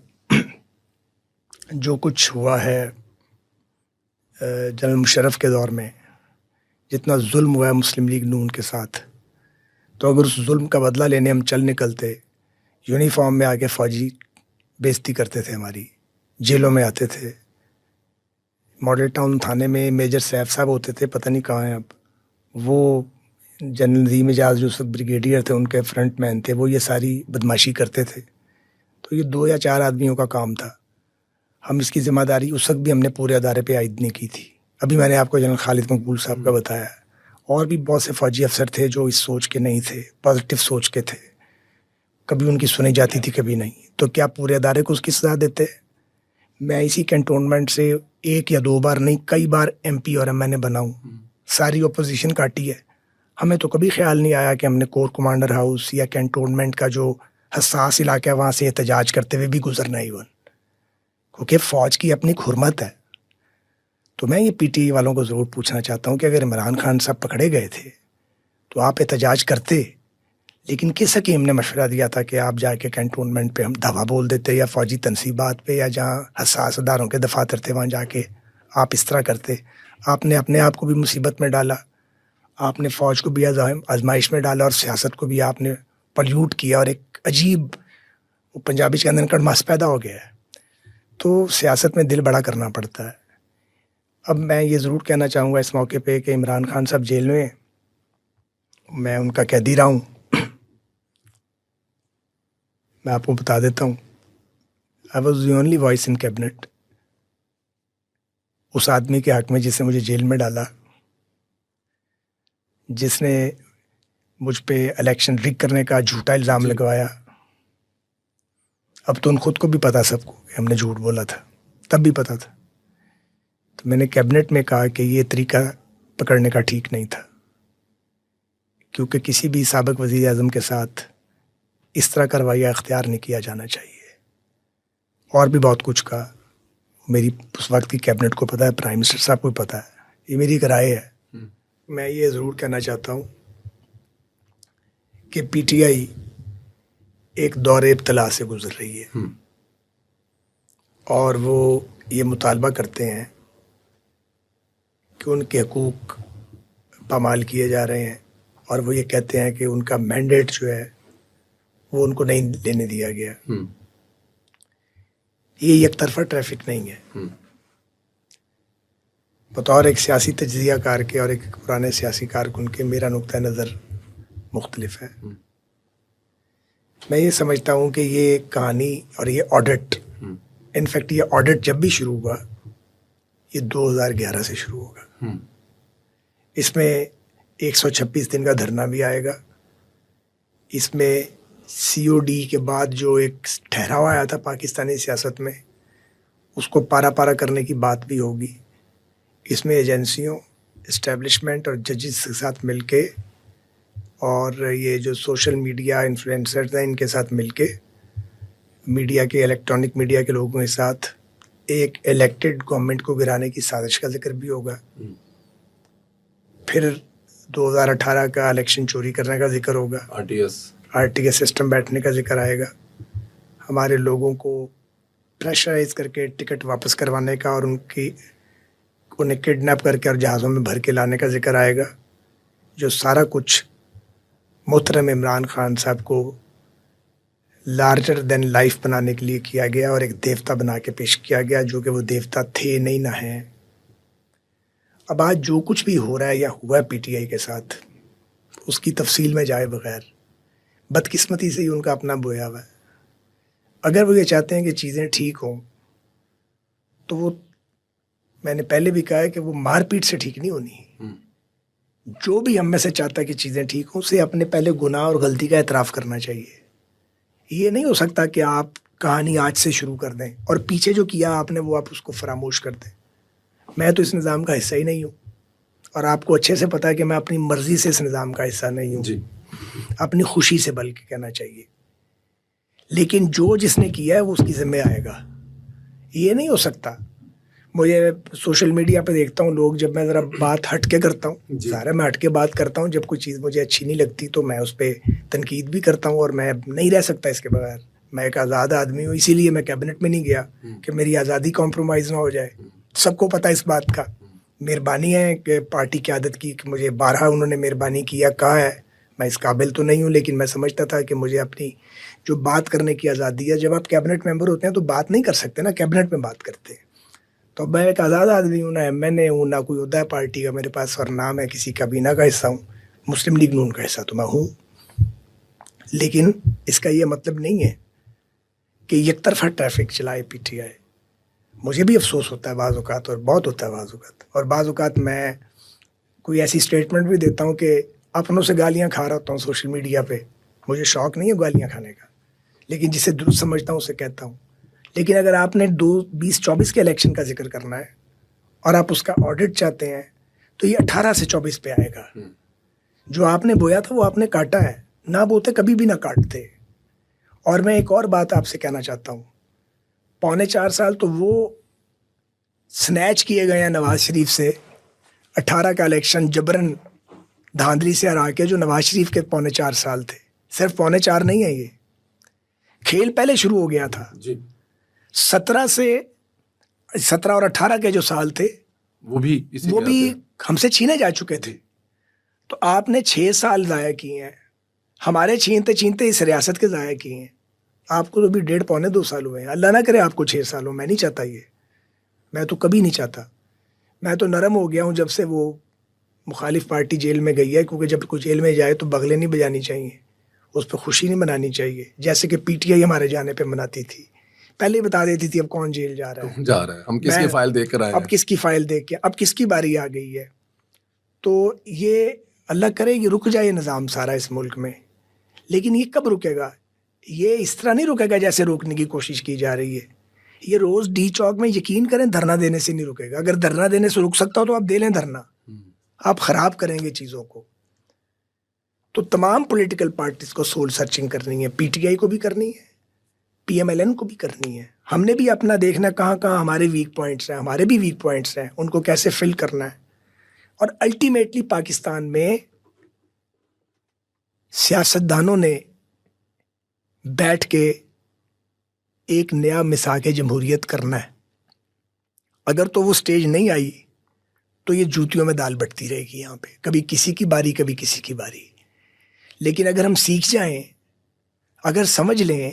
जो कुछ हुआ है जनरल मुशर्रफ के दौर में, जितना जुल्म हुआ है मुस्लिम लीग नून के साथ, तो अगर उस जुल्म का बदला लेने हम चल निकलते, यूनिफॉर्म में आके फ़ौजी बेइज्जती करते थे हमारी, जेलों में आते थे। मॉडल टाउन थाने में मेजर सैफ साहब होते थे, पता नहीं कहाँ हैं अब, वो जनरल नदीम एजाज जो उस वक्त ब्रिगेडियर थे, उनके फ्रंट मैन थे, वो ये सारी बदमाशी करते थे। तो ये 2 या 4 आदमियों का काम था। हम इसकी ज़िम्मेदारी उस वक्त भी हमने पूरे अदारे पे आयद नहीं की थी। अभी मैंने आपको जनरल खालिद मकबूल साहब का बताया, और भी बहुत से फ़ौजी अफसर थे जो इस सोच के नहीं थे, पॉजिटिव सोच के थे, कभी उनकी सुनी जाती थी कभी नहीं। तो क्या पूरे अदारे को उसकी सज़ा देते? मैं इसी कैंटोनमेंट से 1 या 2 बार नहीं, कई बार MP और MNA बना हूँ, सारी अपोजिशन काटी है। हमें तो कभी ख्याल नहीं आया कि हमने कोर कमांडर हाउस या कैंटोनमेंट का जो हसास इलाका है वहाँ से एहतजाज करते हुए भी गुजरना ही, क्योंकि फ़ौज की अपनी हुर्मत है। तो मैं ये PTI वालों को ज़रूर पूछना चाहता हूँ कि अगर इमरान खान साहब पकड़े गए थे तो आप एहतजाज करते, लेकिन किस हकीम ने मशवरा दिया था कि आप जाके कैंटोनमेंट पे हम दवा बोल देते, या फौजी तनसीबात पे, या जहाँ हसास अदारों के दफातर थे वहाँ जाके आप इस तरह करते? आपने अपने आप को भी मुसीबत में डाला, आपने फ़ौज को भी आजमाइश में डाला, और सियासत को भी आपने पल्यूट किया, और एक अजीब, वो पंजाबी के अंदर कड़मास पैदा हो गया है। तो सियासत में दिल बड़ा करना पड़ता है। अब मैं ये ज़रूर कहना चाहूँगा इस मौके पे कि इमरान खान साहब जेल में, मैं उनका कैदी रहा हूँ। मैं आपको बता देता हूँ, I was the only voice in cabinet उस आदमी के हक में जिसने मुझे जेल में डाला, जिसने मुझ पे इलेक्शन रिग करने का झूठा इल्ज़ाम लगवाया। अब तो उन खुद को भी पता सबको कि हमने झूठ बोला था, तब भी पता था। तो मैंने कैबिनेट में कहा कि ये तरीका पकड़ने का ठीक नहीं था, क्योंकि किसी भी साबिक वज़ीर आज़म के साथ इस तरह का रवैया इख्तियार नहीं किया जाना चाहिए। और भी बहुत कुछ कहा, मेरी उस वक्त की कैबिनेट को पता है, प्राइम मिनिस्टर साहब को पता है, ये मेरी एक राय है। मैं ये ज़रूर कहना चाहता हूँ कि पीटीआई एक दौरे इब्तला से गुजर रही है, और वो ये मुतालबा करते हैं कि उनके हकूक़ पामाल किए जा रहे हैं, और वो ये कहते हैं कि उनका मैंडेट जो है वो उनको नहीं लेने दिया गया। ये एक तरफा ट्रैफिक नहीं है। बतौर एक सियासी तज्ज़िया कार के और एक पुराने सियासी कारकुन के, मेरा नुक्ता नज़र मुख्तलिफ है। मैं ये समझता हूँ कि ये कहानी और ये ऑडिट, इनफैक्ट ये ऑडिट जब भी शुरू हुआ, ये 2011 से शुरू होगा। इसमें 126 दिन का धरना भी आएगा। इसमें COD के बाद जो एक ठहराव आया था पाकिस्तानी सियासत में, उसको पारा पारा करने की बात भी होगी। इसमें एजेंसियों, इस्टेब्लिशमेंट और जजेस के साथ मिलके, और ये जो सोशल मीडिया इन्फ्लुएंसर्स हैं इनके साथ मिलके, मीडिया के, इलेक्ट्रॉनिक मीडिया के लोगों के साथ एक इलेक्टेड गवर्नमेंट को गिराने की साजिश का जिक्र भी होगा। फिर 2018 का इलेक्शन चोरी करने का जिक्र होगा, RTS सिस्टम बैठने का जिक्र आएगा, हमारे लोगों को प्रेशराइज करके टिकट वापस करवाने का, और उन्हें किडनैप करके और जहाज़ों में भर के लाने का जिक्र आएगा। जो सारा कुछ मोहतरम इमरान खान साहब को लार्जर देन लाइफ बनाने के लिए किया गया, और एक देवता बना के पेश किया गया, जो कि वो देवता थे नहीं ना हैं। अब आज जो कुछ भी हो रहा है या हुआ है PTI के साथ, उसकी तफसील में जाए बगैर, बदकिस्मती से ही उनका अपना बोया हुआ है। अगर वो ये चाहते हैं कि चीज़ें ठीक हों, तो वो, मैंने पहले भी कहा है कि वो मारपीट से ठीक नहीं होनी। जो भी हम में से चाहता है कि चीज़ें ठीक हों, उसे अपने पहले गुनाह और गलती का एतराफ़ करना चाहिए। ये नहीं हो सकता कि आप कहानी आज से शुरू कर दें और पीछे जो किया आपने वो आप उसको फरामोश कर दें। मैं तो इस निज़ाम का हिस्सा ही नहीं हूँ, और आपको अच्छे से पता है कि मैं अपनी मर्ज़ी से इस निज़ाम का हिस्सा नहीं हूँ, अपनी खुशी से बल्कि कहना चाहिए। लेकिन जो जिसने किया है वो उसकी ज़िम्मे आएगा। ये नहीं हो सकता। मुझे सोशल मीडिया पे देखता हूँ लोग, जब मैं ज़रा बात हट के करता हूँ, सारा मैं हट के बात करता हूँ, जब कोई चीज़ मुझे अच्छी नहीं लगती तो मैं उस पर तनकीद भी करता हूँ, और मैं नहीं रह सकता इसके बगैर। मैं एक आज़ाद आदमी हूँ, इसीलिए मैं कैबिनेट में नहीं गया कि मेरी आज़ादी कॉम्प्रोमाइज़ ना हो जाए। सबको पता है इस बात का। मेहरबानी है कि पार्टी की आदत की कि मुझे 12 उन्होंने मेहरबानी किया, कहा है। मैं इस काबिल तो नहीं हूँ, लेकिन मैं समझता था कि मुझे अपनी जो बात करने की आज़ादी है, जब आप कैबिनेट मेंबर होते हैं तो बात नहीं कर सकते ना, कैबिनेट में बात करते हैं। तो मैं एक आज़ाद आदमी हूँ, ना MNA हूँ, ना कोई उहदा है पार्टी का मेरे पास, और ना मैं किसी काबीना का हिस्सा हूँ। मुस्लिम लीग नून का हिस्सा तो मैं हूँ, लेकिन इसका ये मतलब नहीं है कि एक तरफा ट्रैफिक चलाए PTI। मुझे भी अफसोस होता है बाज़ औक़ात, और बहुत होता है बाज़ औक़ात, और बाज़ औक़ात मैं कोई ऐसी स्टेटमेंट भी देता हूँ कि अपनों से गालियाँ खा रहा हूँ सोशल मीडिया पे। मुझे शौक़ नहीं है गालियाँ खाने का, लेकिन जिसे दुरुस्त समझता हूँ उसे कहता हूँ। लेकिन अगर आपने 2024 के इलेक्शन का जिक्र करना है और आप उसका ऑडिट चाहते हैं, तो ये 18 से 24 पे आएगा। जो आपने बोया था वो आपने काटा है, ना बोते कभी भी ना काटते। और मैं एक और बात आपसे कहना चाहता हूँ, 4.25 साल तो वो स्नैच किए गए हैं नवाज शरीफ से। 18 का इलेक्शन जबरन धांधली से हरा के, जो नवाज शरीफ के 4.25 साल थे, सिर्फ 3:45 नहीं है ये, खेल पहले शुरू हो गया था जी। 17 और 18 के जो साल थे वो भी हमसे छीने जा चुके थे। तो आपने 6 साल ज़ाया किए हैं, हमारे छीनते छीनते इस रियासत के ज़ाया किए हैं। आपको तो भी 1.5-2 साल हुए हैं। अल्लाह ना करे आपको 6 साल हो, मैं नहीं चाहता ये, मैं तो कभी नहीं चाहता। मैं तो नरम हो गया हूँ जब से वो मुखालिफ पार्टी जेल में गई है, क्योंकि जब कोई जेल में जाए तो बगलें नहीं बजानी चाहिए, उस पर खुशी नहीं मनानी चाहिए, जैसे कि पीटीआई हमारे जाने पे मनाती थी। पहले ही बता देती थी अब कौन जेल जा रहा है, हम किसकी फाइल देख कर आए हैं, अब किसकी फाइल देख के, अब किसकी बारी आ गई है। तो ये अल्लाह करे ये रुक जाए निज़ाम सारा इस मुल्क में, लेकिन ये कब रुकेगा? ये इस तरह नहीं रुकेगा जैसे रोकने की कोशिश की जा रही है। ये रोज़ डी चौक में यकीन करें धरना देने से नहीं रुकेगा। अगर धरना देने से रुक सकता हो तो आप दे लें धरना, आप ख़राब करेंगे चीज़ों को। तो तमाम पॉलिटिकल पार्टीज़ को सोल सर्चिंग करनी है, पीटीआई को भी करनी है, पीएमएलएन को भी करनी है। हमने भी अपना देखना कहाँ कहाँ हमारे वीक पॉइंट्स हैं, हमारे भी वीक पॉइंट्स हैं, उनको कैसे फिल करना है। और अल्टीमेटली पाकिस्तान में सियासतदानों ने बैठ के एक नया मिसाक जमहूरियत करना है। अगर तो वो स्टेज नहीं आई तो ये जूतियों में दाल बटती रहेगी यहाँ पे, कभी किसी की बारी कभी किसी की बारी। लेकिन अगर हम सीख जाएं, अगर समझ लें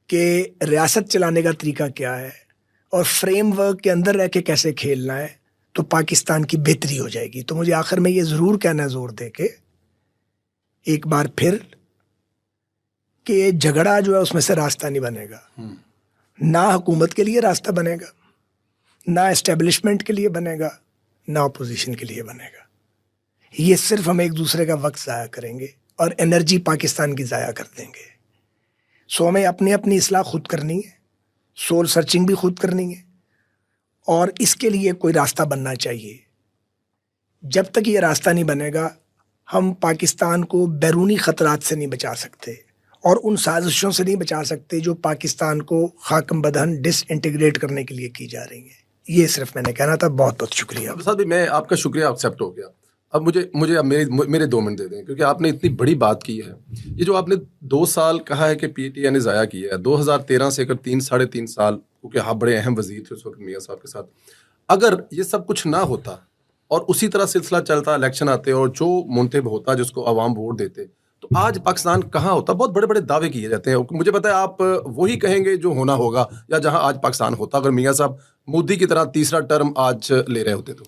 कि रियासत चलाने का तरीका क्या है और फ्रेमवर्क के अंदर रह के कैसे खेलना है, तो पाकिस्तान की बेहतरी हो जाएगी। तो मुझे आखिर में ये ज़रूर कहना ज़ोर दे के एक बार फिर कि झगड़ा जो है उसमें से रास्ता नहीं बनेगा, ना हुकूमत के लिए रास्ता बनेगा, ना एस्टेब्लिशमेंट के लिए बनेगा, ना अपोजिशन के लिए बनेगा। ये सिर्फ हम एक दूसरे का वक्त ज़ाया करेंगे और एनर्जी पाकिस्तान की ज़ाया कर देंगे। सो हमें अपनी अपनी इस्लाह खुद करनी है, सोल सर्चिंग भी खुद करनी है, और इसके लिए कोई रास्ता बनना चाहिए। जब तक ये रास्ता नहीं बनेगा हम पाकिस्तान को बैरूनी ख़तरात से नहीं बचा सकते और उन साजिशों से नहीं बचा सकते जो पाकिस्तान को खाकम बदहन डिसइंटीग्रेट करने के लिए की जा रही हैं। ये सिर्फ मैंने कहना था। बहुत बहुत शुक्रिया। साहब मैं आपका शुक्रिया एक्सेप्ट हो गया। अब मुझे अब मेरे 2 मिनट दे दें, क्योंकि आपने इतनी बड़ी बात की है। ये जो आपने 2 साल कहा है कि पीटीआई ने ज़ाया किया है, 2013 से अगर 3-3.5 साल, क्योंकि आप बड़े अहम वजीर थे उस वक्त मियाँ साहब के साथ, अगर ये सब कुछ ना होता और उसी तरह सिलसिला चलता, इलेक्शन आते और जो मुंतब होता जिसको अवाम वोट देते, तो आज पाकिस्तान कहाँ होता? बहुत बड़े बड़े दावे किए जाते हैं। मुझे पता है आप वही कहेंगे जो होना होगा या जहाँ आज पाकिस्तान होता अगर मियाँ साहब मोदी की तरह तीसरा टर्म आज ले रहे होते तो।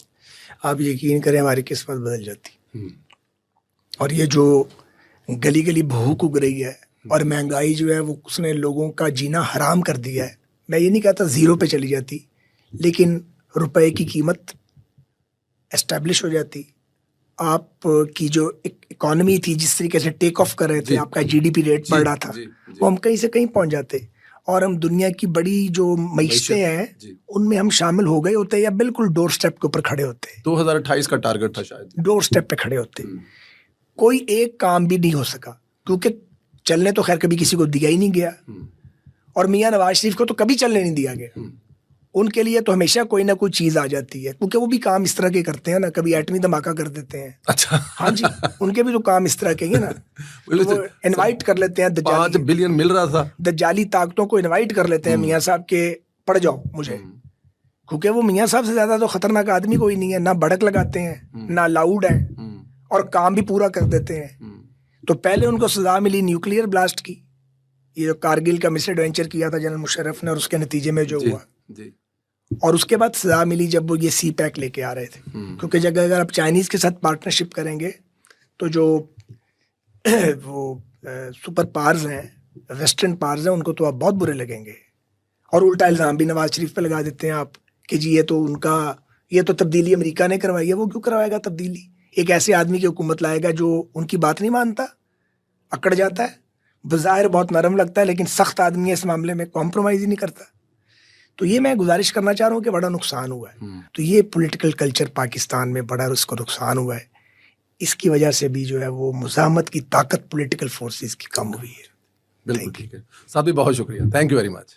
आप यकीन करें हमारी किस्मत बदल जाती। और ये जो गली गली भूख उग रही है और महंगाई जो है वो उसने लोगों का जीना हराम कर दिया है। मैं ये नहीं कहता ज़ीरो पे चली जाती, लेकिन रुपए की कीमत एस्टेब्लिश हो जाती। आप की जो इकॉनमी थी जिस तरीके से टेक ऑफ कर रहे थे, आपका जीडीपी रेट बढ़ रहा था, वो हम कहीं से कहीं पहुंच जाते और हम दुनिया की बड़ी जो मईशतें हैं उनमें हम शामिल हो गए होते या बिल्कुल डोर स्टेप के ऊपर खड़े होते। 2028 का टारगेट था शायद, डोर स्टेप पे खड़े होते। कोई एक काम भी नहीं हो सका, क्योंकि चलने तो खैर कभी किसी को दिया ही नहीं गया और मियाँ नवाज शरीफ को तो कभी चलने नहीं दिया गया। उनके लिए तो हमेशा कोई ना कोई चीज़ आ जाती है, क्योंकि वो भी काम इस तरह के करते हैं ना, कभी एटमी धमाका कर देते हैं। अच्छा। हाँ जी, उनके भी तो काम इस तरह के ही ना। तो वो इनवाइट कर लेते हैं, 5 बिलियन मिल रहा था, दज्जाली ताकतों को इनवाइट कर लेते हैं मियाँ साहब के पड़ जाओ मुझे, क्योंकि वो मियाँ साहब से ज़्यादा तो खतरनाक आदमी कोई नहीं है। ना भड़क लगाते हैं, ना लाउड है और काम भी पूरा कर देते हैं। तो पहले उनको सजा मिली न्यूक्लियर ब्लास्ट की, ये जो कारगिल का मिस एडवेंचर किया था जनरल मुशर्रफ ने और उसके नतीजे में जो हुआ, और उसके बाद सजा मिली जब वो ये सी पैक लेके आ रहे थे। क्योंकि जगह अगर आप चाइनीज़ के साथ पार्टनरशिप करेंगे तो जो वो सुपर पावर्स हैं, वेस्टर्न पावर्स हैं, उनको तो आप बहुत बुरे लगेंगे। और उल्टा इल्ज़ाम भी नवाज शरीफ पे लगा देते हैं आप कि जी ये तो तब्दीली अमेरिका ने करवाई है। वो क्यों करवाएगा तब्दीली? एक ऐसे आदमी की हुकूमत लाएगा जो उनकी बात नहीं मानता, अकड़ जाता है, बज़ाहिर बहुत नरम लगता है लेकिन सख्त आदमी है, इस मामले में कॉम्प्रोमाइज़ ही नहीं करता। तो ये मैं गुजारिश करना चाह रहा हूँ कि बड़ा नुकसान हुआ है। तो ये पॉलिटिकल कल्चर पाकिस्तान में बड़ा उसको नुकसान हुआ है। इसकी वजह से भी जो है वो मुज़ाहमत की ताकत पॉलिटिकल फोर्सेस की कम हुई है। बिल्कुल ठीक है साहब, बहुत शुक्रिया, थैंक यू वेरी मच।